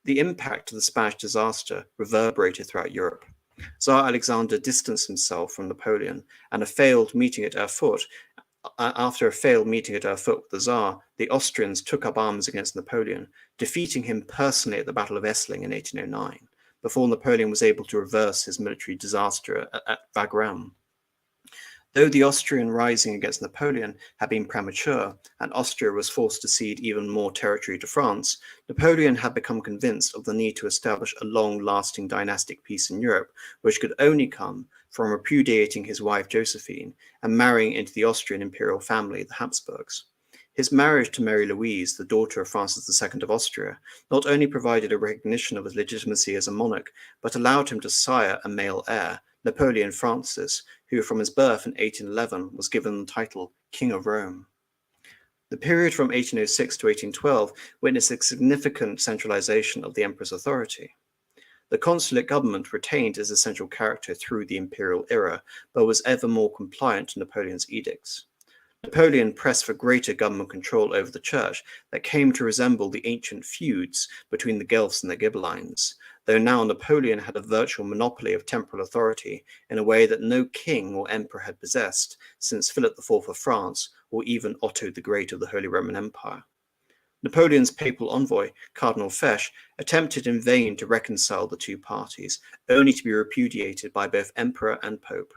The impact of the Spanish disaster reverberated throughout Europe. Tsar Alexander distanced himself from Napoleon, and after a failed meeting at Erfurt with the Tsar, the Austrians took up arms against Napoleon, defeating him personally at the Battle of Essling in 1809, before Napoleon was able to reverse his military disaster at Wagram. Though the Austrian rising against Napoleon had been premature, and Austria was forced to cede even more territory to France, Napoleon had become convinced of the need to establish a long-lasting dynastic peace in Europe, which could only come from repudiating his wife Josephine and marrying into the Austrian imperial family, the Habsburgs. His marriage to Mary Louise, the daughter of Francis II of Austria, not only provided a recognition of his legitimacy as a monarch, but allowed him to sire a male heir, Napoleon Francis, who from his birth in 1811 was given the title King of Rome. The period from 1806 to 1812 witnessed a significant centralization of the emperor's authority. The consulate government retained its essential character through the imperial era, but was ever more compliant to Napoleon's edicts. Napoleon pressed for greater government control over the church that came to resemble the ancient feuds between the Guelphs and the Ghibellines, though now Napoleon had a virtual monopoly of temporal authority in a way that no king or emperor had possessed since Philip IV of France or even Otto the Great of the Holy Roman Empire. Napoleon's papal envoy, Cardinal Fesch, attempted in vain to reconcile the two parties, only to be repudiated by both emperor and pope.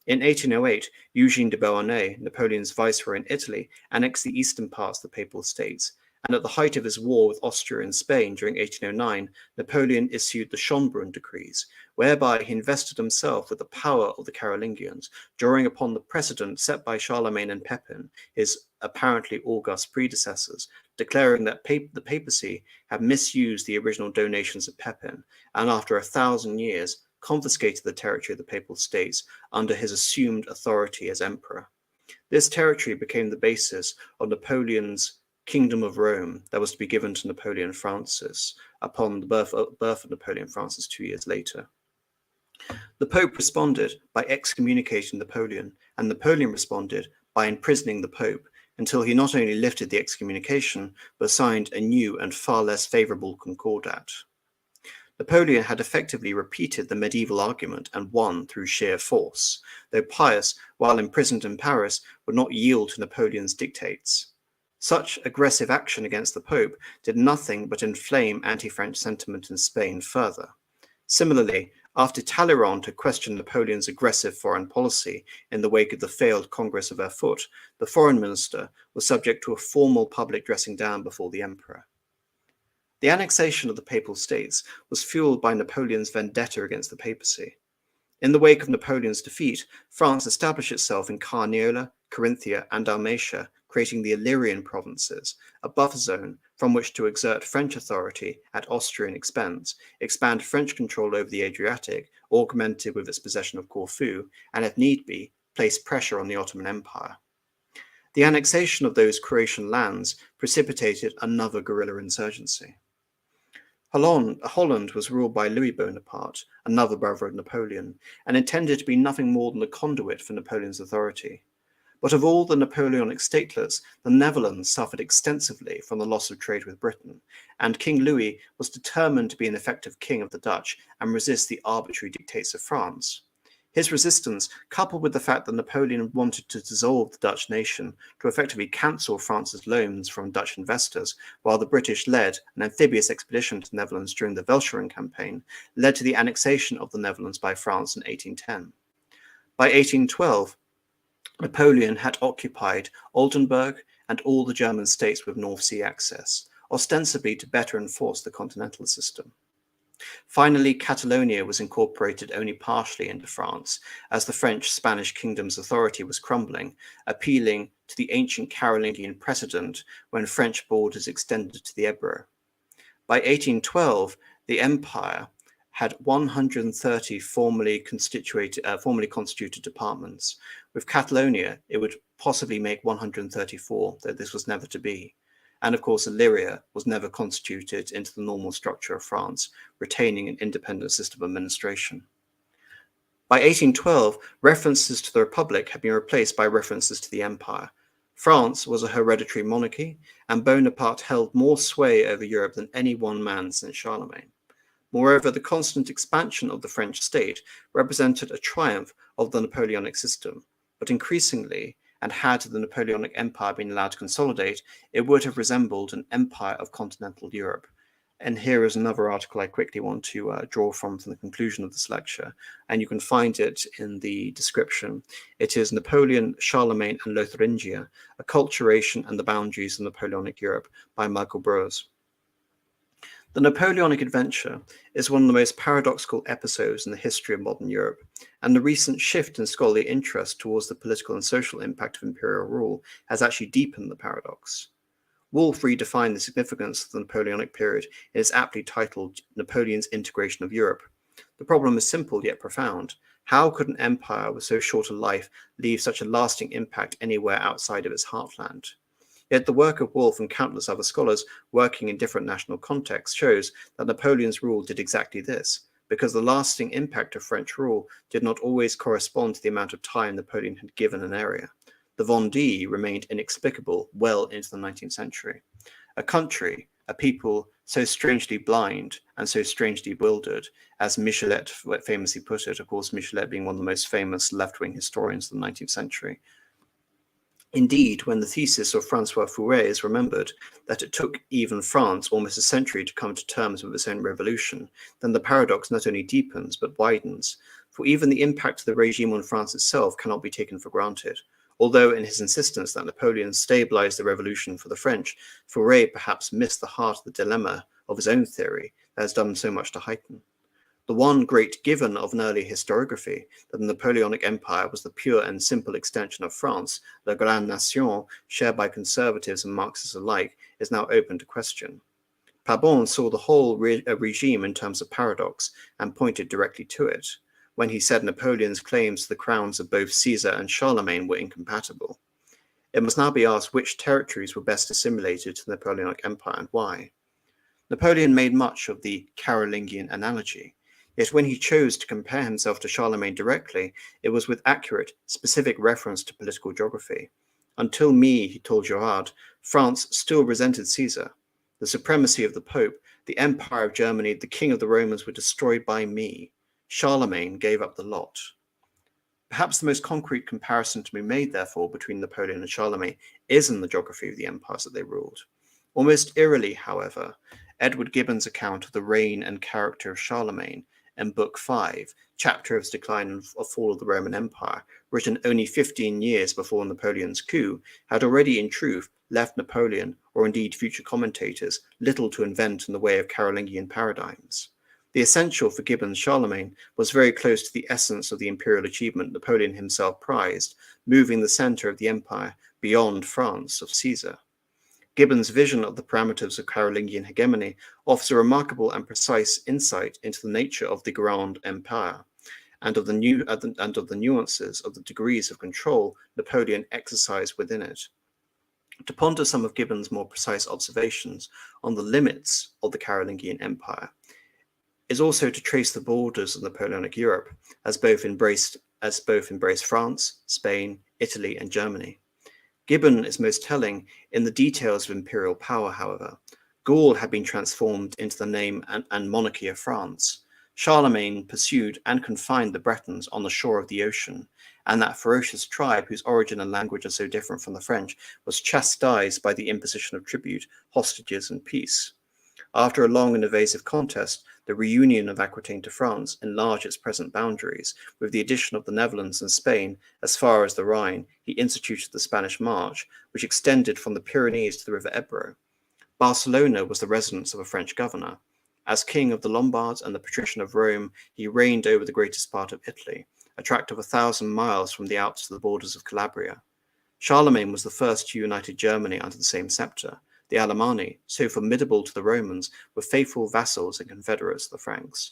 In 1808, Eugene de Beauharnais, Napoleon's viceroy in Italy, annexed the eastern parts of the Papal States, and at the height of his war with Austria and Spain during 1809, Napoleon issued the Schönbrunn decrees, whereby he invested himself with the power of the Carolingians, drawing upon the precedent set by Charlemagne and Pepin, his apparently august predecessors, declaring that the papacy had misused the original donations of Pepin, and after 1,000 years, confiscated the territory of the Papal States under his assumed authority as emperor. This territory became the basis of Napoleon's Kingdom of Rome that was to be given to Napoleon Francis upon the birth of Napoleon Francis 2 years later. The Pope responded by excommunicating Napoleon, and Napoleon responded by imprisoning the Pope until he not only lifted the excommunication, but signed a new and far less favourable concordat. Napoleon had effectively repeated the medieval argument and won through sheer force, though Pius, while imprisoned in Paris, would not yield to Napoleon's dictates. Such aggressive action against the Pope did nothing but inflame anti-French sentiment in Spain further. Similarly, after Talleyrand had questioned Napoleon's aggressive foreign policy in the wake of the failed Congress of Erfurt, the foreign minister was subject to a formal public dressing down before the emperor. The annexation of the Papal States was fueled by Napoleon's vendetta against the papacy. In the wake of Napoleon's defeat, France established itself in Carniola, Carinthia, and Dalmatia, creating the Illyrian provinces, a buffer zone from which to exert French authority at Austrian expense, expand French control over the Adriatic, augmented with its possession of Corfu, and if need be, place pressure on the Ottoman Empire. The annexation of those Croatian lands precipitated another guerrilla insurgency. Holland was ruled by Louis Bonaparte, another brother of Napoleon, and intended to be nothing more than a conduit for Napoleon's authority. But of all the Napoleonic statelets, the Netherlands suffered extensively from the loss of trade with Britain, and King Louis was determined to be an effective king of the Dutch and resist the arbitrary dictates of France. His resistance, coupled with the fact that Napoleon wanted to dissolve the Dutch nation to effectively cancel France's loans from Dutch investors, while the British led an amphibious expedition to the Netherlands during the Welschering campaign, led to the annexation of the Netherlands by France in 1810. By 1812, Napoleon had occupied Oldenburg and all the German states with North Sea access, ostensibly to better enforce the continental system. Finally, Catalonia was incorporated only partially into France, as the French-Spanish kingdom's authority was crumbling, appealing to the ancient Carolingian precedent when French borders extended to the Ebro. By 1812, the empire had 130 formally constituted departments. With Catalonia, it would possibly make 134, though this was never to be. And of course, Illyria was never constituted into the normal structure of France, retaining an independent system of administration. By 1812, references to the Republic had been replaced by references to the Empire. France was a hereditary monarchy, and Bonaparte held more sway over Europe than any one man since Charlemagne. Moreover, the constant expansion of the French state represented a triumph of the Napoleonic system, but increasingly, and had the Napoleonic Empire been allowed to consolidate, it would have resembled an empire of continental Europe, And here is another article I quickly want to draw from the conclusion of this lecture, and you can find it in the description. It is Napoleon, Charlemagne, and Lotharingia, Acculturation and the Boundaries of Napoleonic Europe by Michael Burrows. The Napoleonic adventure is one of the most paradoxical episodes in the history of modern Europe, and the recent shift in scholarly interest towards the political and social impact of imperial rule has actually deepened the paradox. Wolfe redefined the significance of the Napoleonic period in its aptly titled Napoleon's Integration of Europe. The problem is simple yet profound. How could an empire with so short a life leave such a lasting impact anywhere outside of its heartland? Yet the work of Wolfe and countless other scholars working in different national contexts shows that Napoleon's rule did exactly this, because the lasting impact of French rule did not always correspond to the amount of time Napoleon had given an area. The Vendée remained inexplicable well into the 19th century. A country, a people so strangely blind and so strangely bewildered, as Michelet famously put it, of course, Michelet being one of the most famous left-wing historians of the 19th century. Indeed, when the thesis of Francois Furet is remembered, that it took even France almost a century to come to terms with its own revolution, then the paradox not only deepens but widens, for even the impact of the regime on France itself cannot be taken for granted. Although in his insistence that Napoleon stabilized the revolution for the French, Furet perhaps missed the heart of the dilemma of his own theory that has done so much to heighten. The one great given of an early historiography, that the Napoleonic Empire was the pure and simple extension of France, la grande nation, shared by conservatives and Marxists alike, is now open to question. Pabon saw the whole regime in terms of paradox and pointed directly to it, when he said Napoleon's claims to the crowns of both Caesar and Charlemagne were incompatible. It must now be asked which territories were best assimilated to the Napoleonic Empire and why. Napoleon made much of the Carolingian analogy, yet when he chose to compare himself to Charlemagne directly, it was with accurate, specific reference to political geography. Until me, he told Girard, France still resented Caesar. The supremacy of the Pope, the Empire of Germany, the King of the Romans were destroyed by me. Charlemagne gave up the lot. Perhaps the most concrete comparison to be made, therefore, between Napoleon and Charlemagne is in the geography of the empires that they ruled. Almost eerily, however, Edward Gibbon's account of the reign and character of Charlemagne in Book 5, chapter of his decline and fall of the Roman Empire, written only 15 years before Napoleon's coup, had already in truth left Napoleon, or indeed future commentators, little to invent in the way of Carolingian paradigms. The essential for Gibbon's Charlemagne was very close to the essence of the imperial achievement Napoleon himself prized, moving the center of the empire beyond France of Caesar. Gibbon's vision of the parameters of Carolingian hegemony offers a remarkable and precise insight into the nature of the Grand Empire and of the nuances of the degrees of control Napoleon exercised within it. To ponder some of Gibbon's more precise observations on the limits of the Carolingian Empire is also to trace the borders of Napoleonic Europe as both embraced France, Spain, Italy, and Germany. Gibbon is most telling in the details of imperial power, however. Gaul had been transformed into the name and monarchy of France. Charlemagne pursued and confined the Bretons on the shore of the ocean, and that ferocious tribe whose origin and language are so different from the French was chastised by the imposition of tribute, hostages, and peace. After a long and evasive contest, the reunion of Aquitaine to France enlarged its present boundaries. With the addition of the Netherlands and Spain as far as the Rhine, he instituted the Spanish March, which extended from the Pyrenees to the river Ebro. Barcelona was the residence of a French governor. As king of the Lombards and the patrician of Rome, he reigned over the greatest part of Italy, a tract of 1,000 miles from the Alps to the borders of Calabria. Charlemagne was the first to unite Germany under the same scepter. The Alemanni, so formidable to the Romans, were faithful vassals and confederates of the Franks.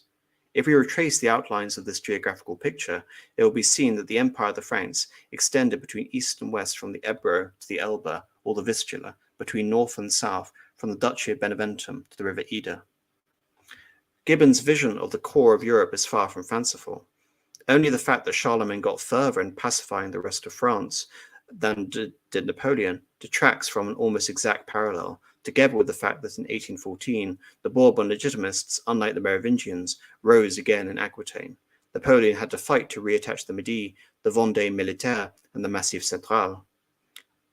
If we retrace the outlines of this geographical picture, it will be seen that the Empire of the Franks extended between east and west from the Ebro to the Elbe or the Vistula, between north and south from the Duchy of Beneventum to the river Eder. Gibbon's vision of the core of Europe is far from fanciful. Only the fact that Charlemagne got further in pacifying the rest of France than did Napoleon detracts from an almost exact parallel, together with the fact that in 1814, the Bourbon legitimists, unlike the Merovingians, rose again in Aquitaine. Napoleon had to fight to reattach the Midi, the Vendée Militaire, and the Massif Central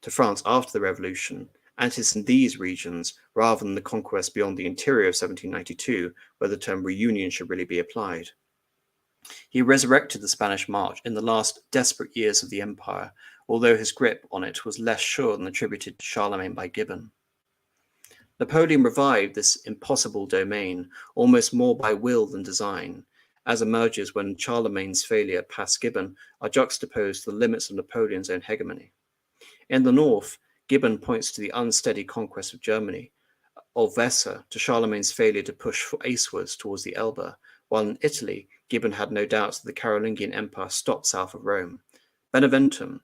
to France after the Revolution, and it is in these regions, rather than the conquest beyond the interior of 1792, where the term reunion should really be applied. He resurrected the Spanish March in the last desperate years of the empire, although his grip on it was less sure than attributed to Charlemagne by Gibbon. Napoleon revived this impossible domain almost more by will than design, as emerges when Charlemagne's failure past Gibbon are juxtaposed to the limits of Napoleon's own hegemony. In the north, Gibbon points to the unsteady conquest of Germany, of Weser to Charlemagne's failure to push eastwards towards the Elbe, while in Italy, Gibbon had no doubts that the Carolingian Empire stopped south of Rome. Beneventum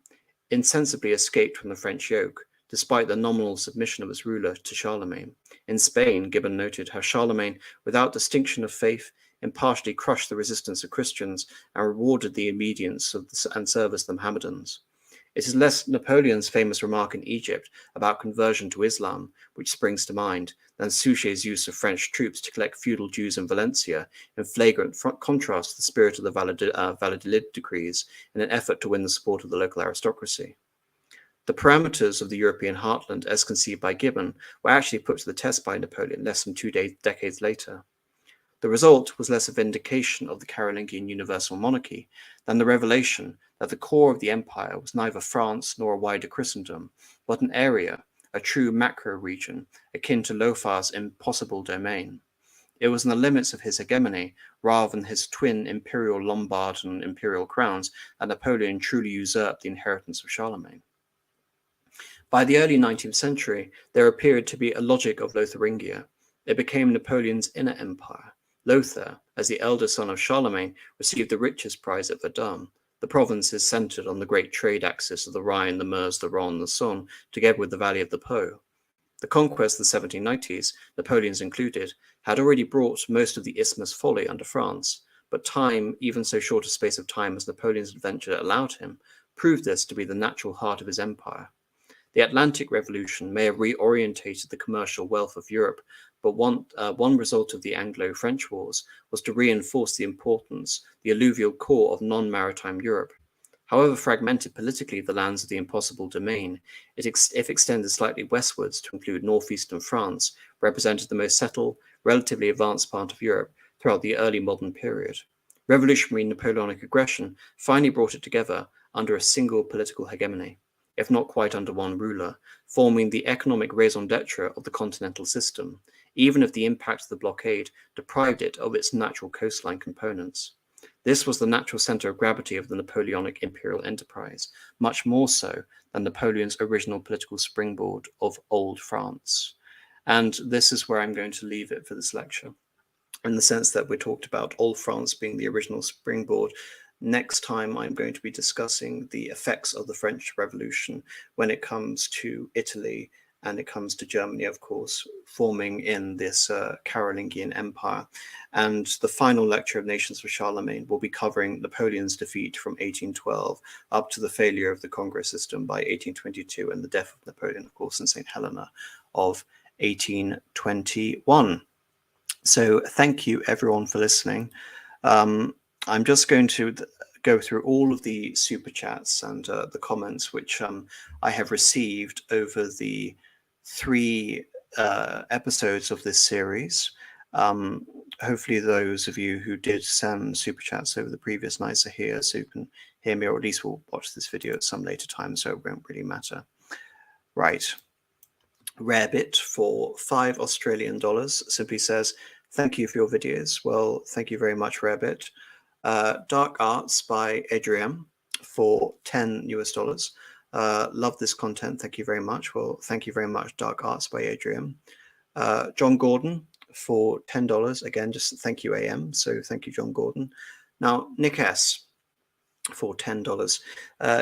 insensibly escaped from the French yoke, despite the nominal submission of its ruler to Charlemagne. In Spain, Gibbon noted how Charlemagne, without distinction of faith, impartially crushed the resistance of Christians and rewarded the obedience and service of the Mohammedans. It is less Napoleon's famous remark in Egypt about conversion to Islam, which springs to mind, than Suchet's use of French troops to collect feudal Jews in Valencia, in flagrant contrast to the spirit of the Valladolid decrees, in an effort to win the support of the local aristocracy. The parameters of the European heartland, as conceived by Gibbon, were actually put to the test by Napoleon less than 2 decades later. The result was less a vindication of the Carolingian universal monarchy than the revelation that the core of the empire was neither France nor a wider Christendom, but an area, a true macro region, akin to Lothar's impossible domain. It was in the limits of his hegemony, rather than his twin imperial Lombard and imperial crowns, that Napoleon truly usurped the inheritance of Charlemagne. By the early 19th century, there appeared to be a logic of Lotharingia. It became Napoleon's inner empire. Lothar, as the elder son of Charlemagne, received the richest prize at Verdun. The province is centered on the great trade axis of the Rhine, the Meuse, the Rhone, the Saône, together with the valley of the Po. The conquest of the 1790s, Napoleon's included, had already brought most of the Isthmus folly under France, but time, even so short a space of time as Napoleon's adventure allowed him, proved this to be the natural heart of his empire. The Atlantic Revolution may have reorientated the commercial wealth of Europe, but one result of the Anglo-French Wars was to reinforce the importance, the alluvial core of non-maritime Europe. However fragmented politically the lands of the impossible domain, if extended slightly westwards to include northeastern France, represented the most settled, relatively advanced part of Europe throughout the early modern period. Revolutionary Napoleonic aggression finally brought it together under a single political hegemony, if not quite under one ruler, forming the economic raison d'etre of the continental system, even if the impact of the blockade deprived it of its natural coastline components. This was the natural center of gravity of the Napoleonic imperial enterprise, much more so than Napoleon's original political springboard of Old France. And this is where I'm going to leave it for this lecture, in the sense that we talked about Old France being the original springboard. Next time, I'm going to be discussing the effects of the French Revolution when it comes to Italy and it comes to Germany, of course, forming in this Carolingian Empire. And the final lecture of Nations for Charlemagne will be covering Napoleon's defeat from 1812 up to the failure of the Congress system by 1822 and the death of Napoleon, of course, in St. Helena of 1821. So thank you, everyone, for listening. I'm just going to go through all of the super chats and the comments which I have received over the 3 episodes of this series. Hopefully those of you who did send super chats over the previous nights are here, so you can hear me, or at least will watch this video at some later time, so it won't really matter. Right. Rarebit for $5 Australian simply says, thank you for your videos. Well, thank you very much, Rarebit. Dark Arts by Adrian for $10 US. Love this content. Thank you very much. Well, thank you very much, Dark Arts by Adrian. John Gordon for $10. Again, just thank you, AM. So thank you, John Gordon. Now, Nick S for $10.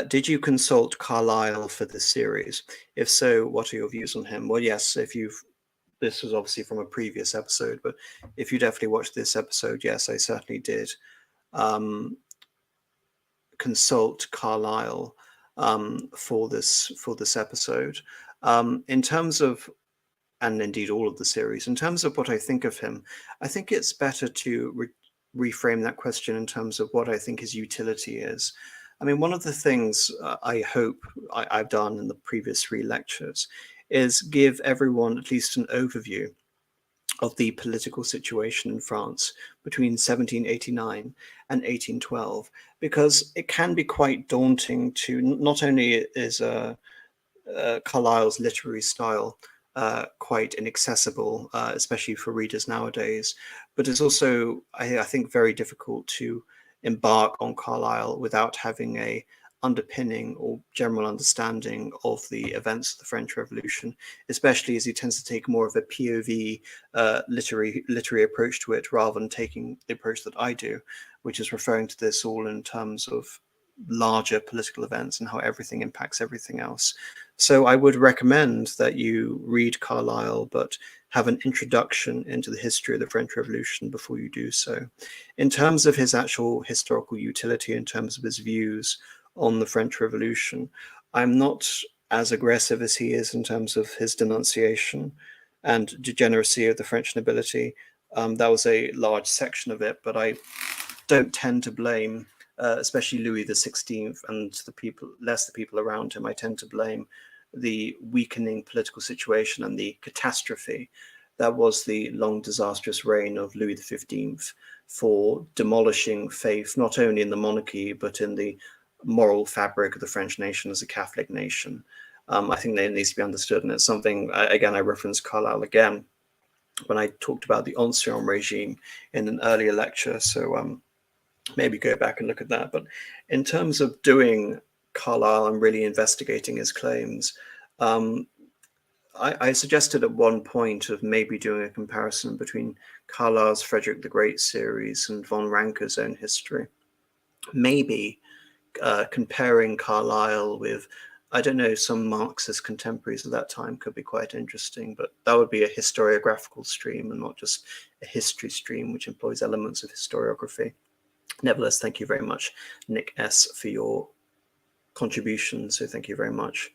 Did you consult Carlyle for this series? If so, what are your views on him? Well, yes, this was obviously from a previous episode, but if you definitely watched this episode, yes, I certainly did consult Carlyle for this episode. In terms of, and indeed all of the series, in terms of what I think of him, I think it's better to reframe that question in terms of what I think his utility is. I mean, one of the things I hope I've done in the previous 3 lectures is give everyone at least an overview of the political situation in France between 1789 and 1812, because it can be quite daunting to, not only is Carlyle's literary style quite inaccessible, especially for readers nowadays, but it's also, I think, very difficult to embark on Carlyle without having a underpinning or general understanding of the events of the French Revolution, especially as he tends to take more of a POV literary approach to it, rather than taking the approach that I do, which is referring to this all in terms of larger political events and how everything impacts everything else. So I would recommend that you read Carlyle, but have an introduction into the history of the French Revolution before you do so. In terms of his actual historical utility, in terms of his views on the French Revolution, I'm not as aggressive as he is in terms of his denunciation and degeneracy of the French nobility. That was a large section of it, but I don't tend to blame especially Louis XVI and the people around him. I tend to blame the weakening political situation and the catastrophe that was the long disastrous reign of Louis XV for demolishing faith, not only in the monarchy, but in the moral fabric of the French nation as a Catholic nation. I think that needs to be understood. And it's something, again, I referenced Carlyle again when I talked about the ancien regime in an earlier lecture. So maybe go back and look at that. But in terms of doing Carlyle and really investigating his claims, I suggested at one point of maybe doing a comparison between Carlyle's Frederick the Great series and von Ranke's own history. Maybe comparing Carlyle with, I don't know, some Marxist contemporaries of that time could be quite interesting, but that would be a historiographical stream and not just a history stream, which employs elements of historiography. Nevertheless, thank you very much, Nick S., for your contribution. So thank you very much.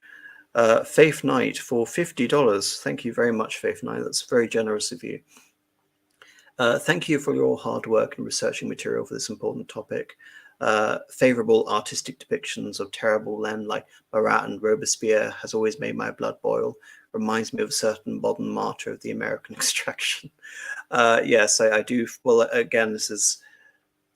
Faith Knight for $50. Thank you very much, Faith Knight. That's very generous of you. Thank you for your hard work in researching material for this important topic. Favorable artistic depictions of terrible men like Marat and Robespierre has always made my blood boil. Reminds me of a certain modern martyr of the American extraction. Yes, I do. Well, again, this is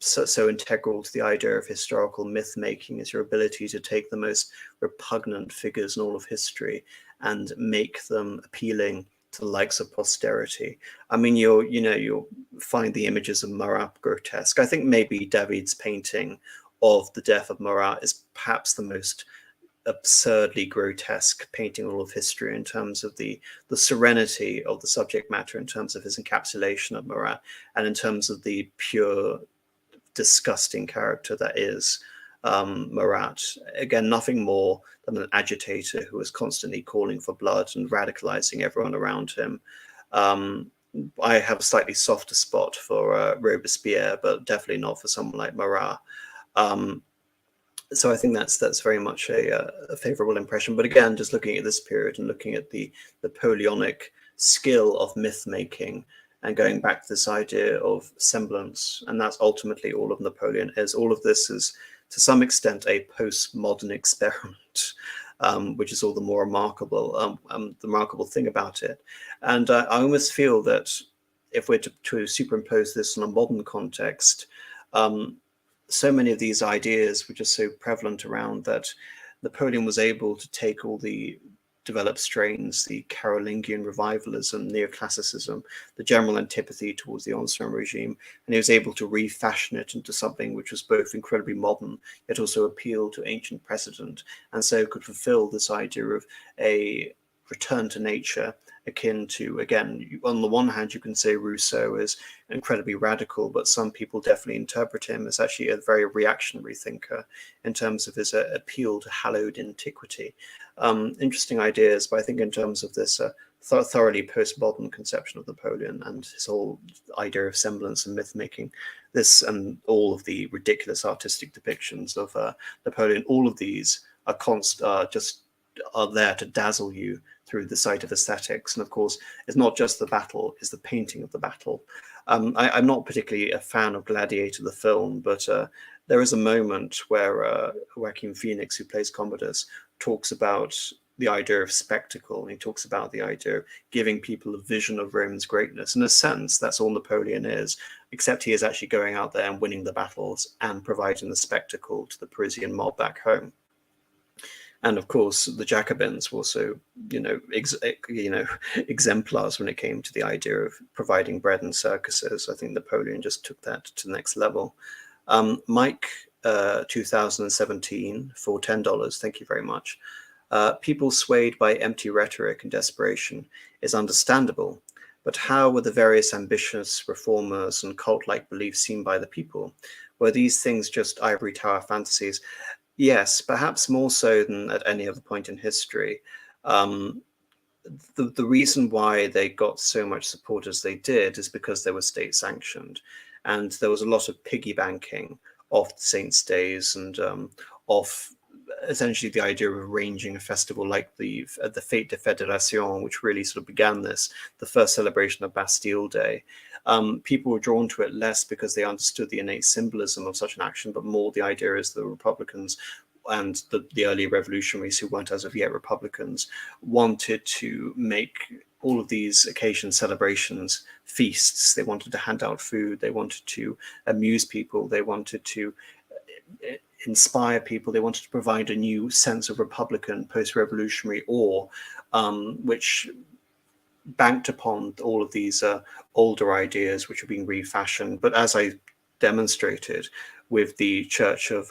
so integral to the idea of historical myth making, is your ability to take the most repugnant figures in all of history and make them appealing to the likes of posterity. I mean, you'll find the images of Marat grotesque. I think maybe David's painting of the death of Marat is perhaps the most absurdly grotesque painting all of history in terms of the serenity of the subject matter, in terms of his encapsulation of Marat, and in terms of the pure disgusting character that is Marat. Again, nothing more than an agitator who was constantly calling for blood and radicalizing everyone around him. I have a slightly softer spot for Robespierre, but definitely not for someone like Marat. So I think that's very much a favorable impression. But again, just looking at this period and looking at the Napoleonic skill of myth making, and going back to this idea of semblance, and that's ultimately all of Napoleon is. All of this is, to some extent, a postmodern experiment, which is all the more remarkable, the remarkable thing about it. And I almost feel that if we're to superimpose this on a modern context, so many of these ideas were just so prevalent around that Napoleon was able to take all the developed strains, the Carolingian revivalism, neoclassicism, the general antipathy towards the ancien regime, and he was able to refashion it into something which was both incredibly modern, yet also appealed to ancient precedent, and so could fulfill this idea of a return to nature, akin to, again, on the one hand, you can say Rousseau is incredibly radical, but some people definitely interpret him as actually a very reactionary thinker in terms of his appeal to hallowed antiquity. Interesting ideas, but I think in terms of this thoroughly postmodern conception of Napoleon and his whole idea of semblance and myth making, this and all of the ridiculous artistic depictions of Napoleon, all of these are just there to dazzle you through the sight of aesthetics. And of course, it's not just the battle, it's the painting of the battle. I'm not particularly a fan of Gladiator, the film, but there is a moment where Joaquin Phoenix, who plays Commodus, talks about the idea of spectacle. And he talks about the idea of giving people a vision of Rome's greatness. In a sense, that's all Napoleon is, except he is actually going out there and winning the battles and providing the spectacle to the Parisian mob back home. And of course, the Jacobins were also, exemplars when it came to the idea of providing bread and circuses. I think Napoleon just took that to the next level. Mike, 2017 for $10. Thank you very much. People swayed by empty rhetoric and desperation is understandable, but how were the various ambitious reformers and cult-like beliefs seen by the people? Were these things just ivory tower fantasies? Yes, perhaps more so than at any other point in history. The reason why they got so much support as they did is because they were state sanctioned, and there was a lot of piggy banking off the saints' days and off essentially the idea of arranging a festival like the Fête de Fédération, which really sort of began this, the first celebration of Bastille Day. People were drawn to it less because they understood the innate symbolism of such an action, but more the idea is the Republicans and the early revolutionaries, who weren't as of yet Republicans, wanted to make all of these occasion celebrations feasts. They wanted to hand out food, they wanted to amuse people, they wanted to inspire people, they wanted to provide a new sense of Republican post-revolutionary awe, which banked upon all of these older ideas which are being refashioned. But as I demonstrated with the Church of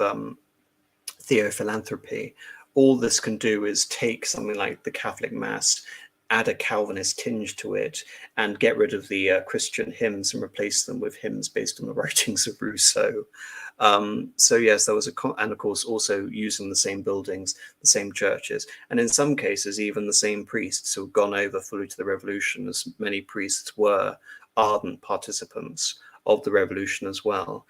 Theophilanthropy, all this can do is take something like the Catholic Mass, add a Calvinist tinge to it, and get rid of the Christian hymns and replace them with hymns based on the writings of Rousseau. So yes, there was and of course also using the same buildings, the same churches, and in some cases even the same priests who had gone over fully to the revolution, as many priests were ardent participants of the revolution as well.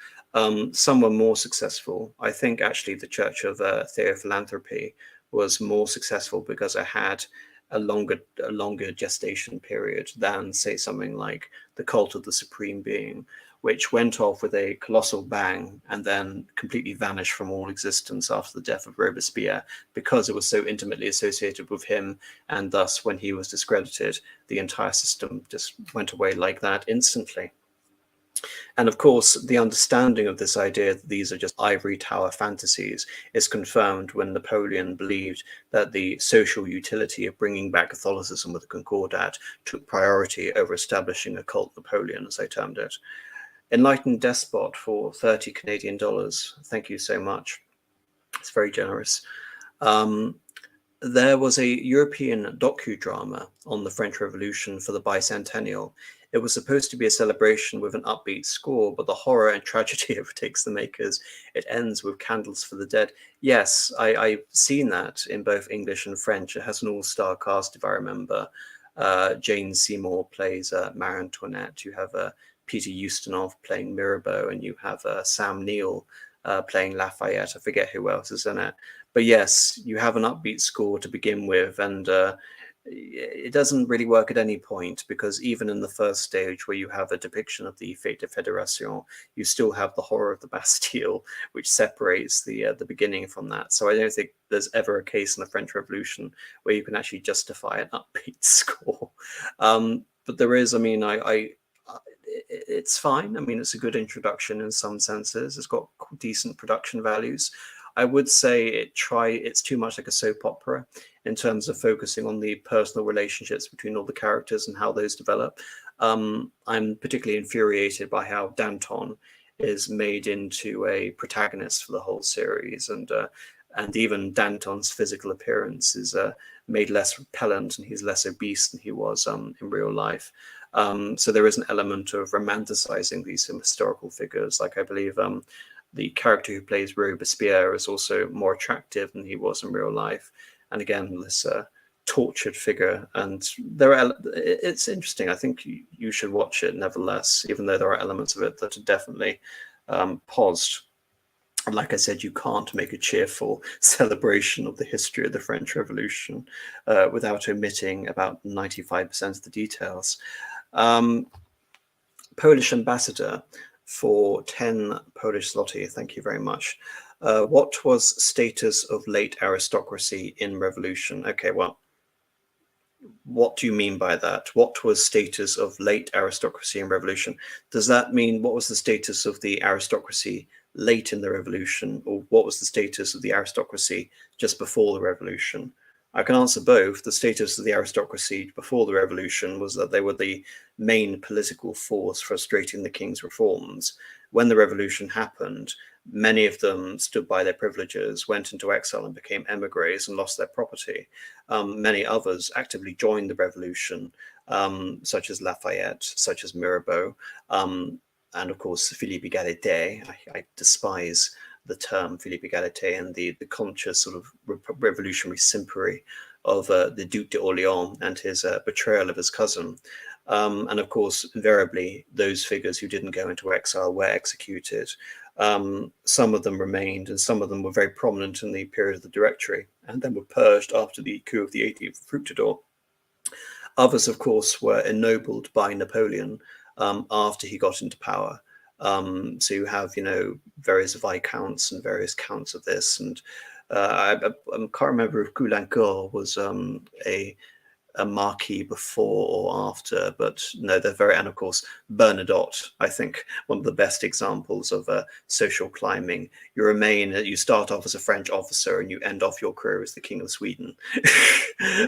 Some were more successful. I think actually the Church of Theophilanthropy was more successful because it had a longer gestation period than, say, something like the Cult of the Supreme Being, which went off with a colossal bang and then completely vanished from all existence after the death of Robespierre, because it was so intimately associated with him, and thus when he was discredited, the entire system just went away like that instantly. And of course, the understanding of this idea that these are just ivory tower fantasies is confirmed when Napoleon believed that the social utility of bringing back Catholicism with the Concordat took priority over establishing a cult Napoleon, as I termed it. Enlightened Despot for 30 Canadian dollars. Thank you so much. It's very generous. There was a European docudrama on the French Revolution for the bicentennial. It was supposed to be a celebration with an upbeat score, but the horror and tragedy overtakes the makers. It ends with candles for the dead. Yes, I've seen that in both English and French. It has an all-star cast, if I remember. Jane Seymour plays Marie Antoinette. You have Peter Ustinov playing Mirabeau, and you have Sam Neill playing Lafayette. I forget who else is in it. But yes, you have an upbeat score to begin with, and it doesn't really work at any point, because even in the first stage where you have a depiction of the Fête de Fédération, you still have the horror of the Bastille, which separates the beginning from that. So I don't think there's ever a case in the French Revolution where you can actually justify an upbeat score. But there is, I mean, it's fine. I mean, it's a good introduction in some senses. It's got decent production values. I would say it's too much like a soap opera in terms of focusing on the personal relationships between all the characters and how those develop. I'm particularly infuriated by how Danton is made into a protagonist for the whole series, and even Danton's physical appearance is made less repellent, and he's less obese than he was in real life. So there is an element of romanticizing these historical figures. Like, I believe the character who plays Robespierre is also more attractive than he was in real life. And again, this tortured figure. And it's interesting. I think you should watch it nevertheless, even though there are elements of it that are definitely paused. And like I said, you can't make a cheerful celebration of the history of the French Revolution without omitting about 95% of the details. Polish ambassador for 10 Polish zloty. Thank you very much. What was status of late aristocracy in revolution? Okay, well, what do you mean by that? What was status of late aristocracy in revolution? Does that mean what was the status of the aristocracy late in the revolution, or what was the status of the aristocracy just before the revolution? I can answer both. The status of the aristocracy before the revolution was that they were the main political force frustrating the king's reforms. When the revolution happened, many of them stood by their privileges, went into exile and became emigres and lost their property. Many others actively joined the revolution, such as Lafayette, such as Mirabeau, and of course Philippe Egalité. I despise the term Philippe Egalité and the conscious sort of revolutionary simpery of the Duc d'Orléans and his betrayal of his cousin. And of course, invariably, those figures who didn't go into exile were executed. Some of them remained, and some of them were very prominent in the period of the Directory, and then were purged after the coup of the 18th of Fructidor. Others, of course, were ennobled by Napoleon after he got into power. So you have, various viscounts and various counts of this. And I can't remember if Caulaincourt was a marquis before or after, but no, they're very, and of course, Bernadotte, I think, one of the best examples of social climbing. You start off as a French officer and you end off your career as the King of Sweden.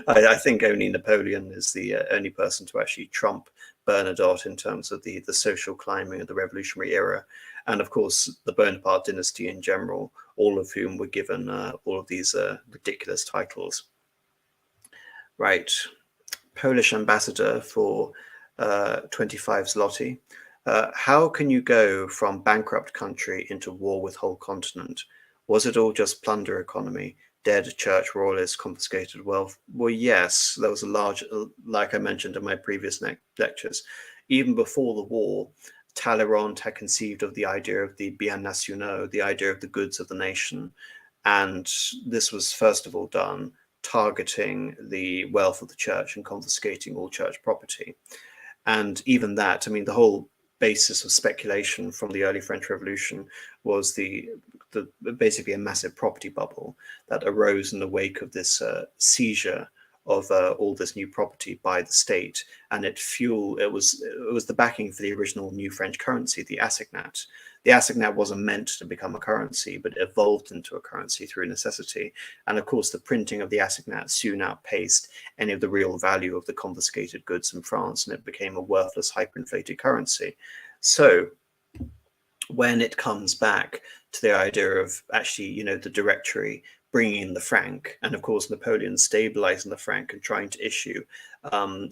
I think only Napoleon is the only person to actually trump Bernadotte in terms of the social climbing of the revolutionary era. And of course, the Bonaparte dynasty in general, all of whom were given all of these ridiculous titles. Right, Polish ambassador for 25 zloty. How can you go from bankrupt country into war with whole continent? Was it all just plunder economy? Dead church royalists, confiscated wealth? Well, yes, there was a large, like I mentioned in my previous lectures, even before the war, Talleyrand had conceived of the idea of the bien national, the idea of the goods of the nation. And this was first of all done targeting the wealth of the church and confiscating all church property. And even that, I mean, the whole basis of speculation from the early French Revolution was the basically a massive property bubble that arose in the wake of this seizure of all this new property by the state, and it was the backing for the original new French currency, the assignat. The assignat wasn't meant to become a currency, but it evolved into a currency through necessity. And of course, the printing of the assignat soon outpaced any of the real value of the confiscated goods in France, and it became a worthless, hyperinflated currency. So when it comes back to the idea of actually, the Directory bringing in the franc, and of course Napoleon stabilizing the franc and trying to issue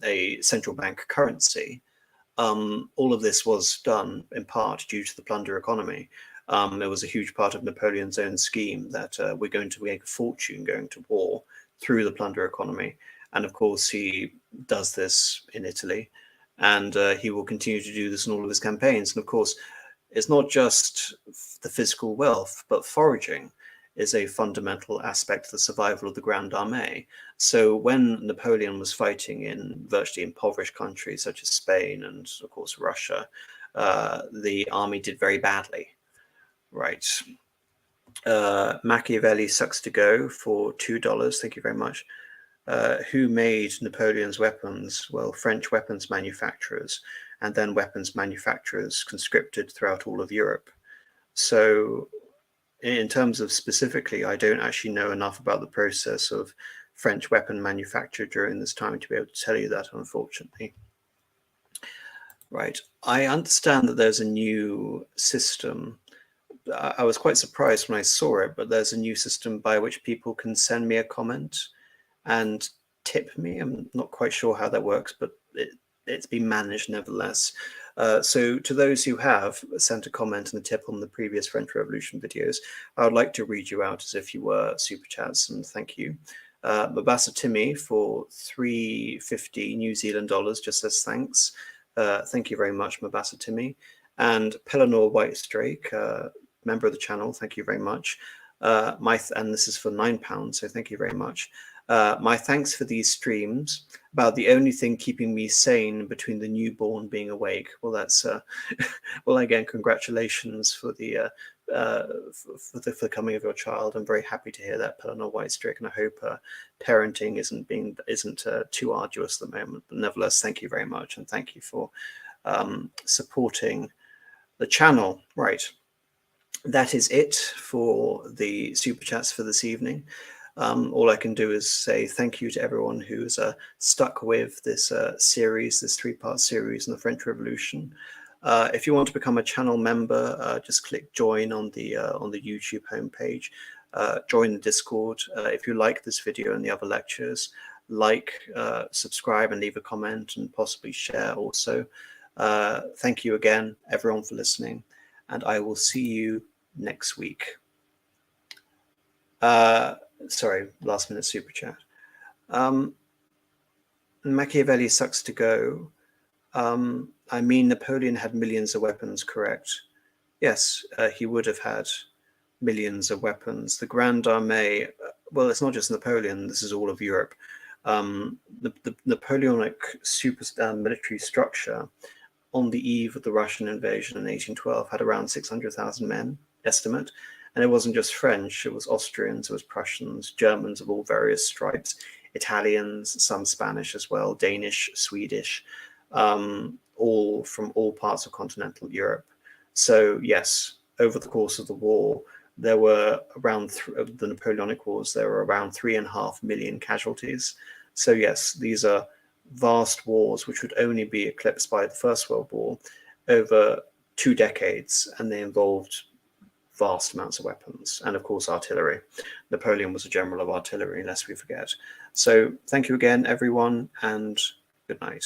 a central bank currency, all of this was done in part due to the plunder economy. It was a huge part of Napoleon's own scheme that we're going to make a fortune going to war through the plunder economy. And of course, he does this in Italy, and he will continue to do this in all of his campaigns. And of course, it's not just the physical wealth, but foraging is a fundamental aspect of the survival of the Grande Armée. So when Napoleon was fighting in virtually impoverished countries such as Spain and of course Russia, the army did very badly. Right. Machiavelli sucks to go for $2. Thank you very much. Who made Napoleon's weapons? Well, French weapons manufacturers, and then weapons manufacturers conscripted throughout all of Europe. So in terms of specifically, I don't actually know enough about the process of French weapon manufacture during this time to be able to tell you that, unfortunately. Right. I understand that there's a new system. I was quite surprised when I saw it, but there's a new system by which people can send me a comment and tip me. I'm not quite sure how that works, but it's been managed nevertheless. So to those who have sent a comment and a tip on the previous French Revolution videos, I would like to read you out as if you were super chats, and thank you. Mabasa Timmy for $3.50 New Zealand dollars just says thanks. Thank you very much, Mabasa Timmy. And Pelanor Whitestrake, member of the channel, thank you very much. And this is for £9, so thank you very much. My thanks for these streams, about the only thing keeping me sane between the newborn being awake. Well, that's well, again, congratulations for the for the coming of your child. I'm very happy to hear that, put on a white streak, and I hope parenting isn't too arduous at the moment. But nevertheless, thank you very much, and thank you for supporting the channel. Right, that is it for the super chats for this evening. All I can do is say thank you to everyone who's stuck with this series, this 3-part series on the French Revolution. If you want to become a channel member, just click join on the YouTube homepage. Join the Discord. If you like this video and the other lectures, subscribe and leave a comment, and possibly share also. Thank you again, everyone, for listening, and I will see you next week. Sorry, last minute super chat. Machiavelli sucks to go. I mean, Napoleon had millions of weapons, correct? Yes, he would have had millions of weapons. The Grand Armée, well, it's not just Napoleon, this is all of Europe. The Napoleonic military structure on the eve of the Russian invasion in 1812 had around 600,000 men, estimate. And it wasn't just French, it was Austrians, it was Prussians, Germans of all various stripes, Italians, some Spanish as well, Danish, Swedish, all from all parts of continental Europe. So yes, over the course of the war, there were around the Napoleonic Wars, there were around 3.5 million casualties. So yes, these are vast wars which would only be eclipsed by the First World War over 2 decades, and they involved vast amounts of weapons and, of course, artillery. Napoleon was a general of artillery, lest we forget. So thank you again, everyone, and good night.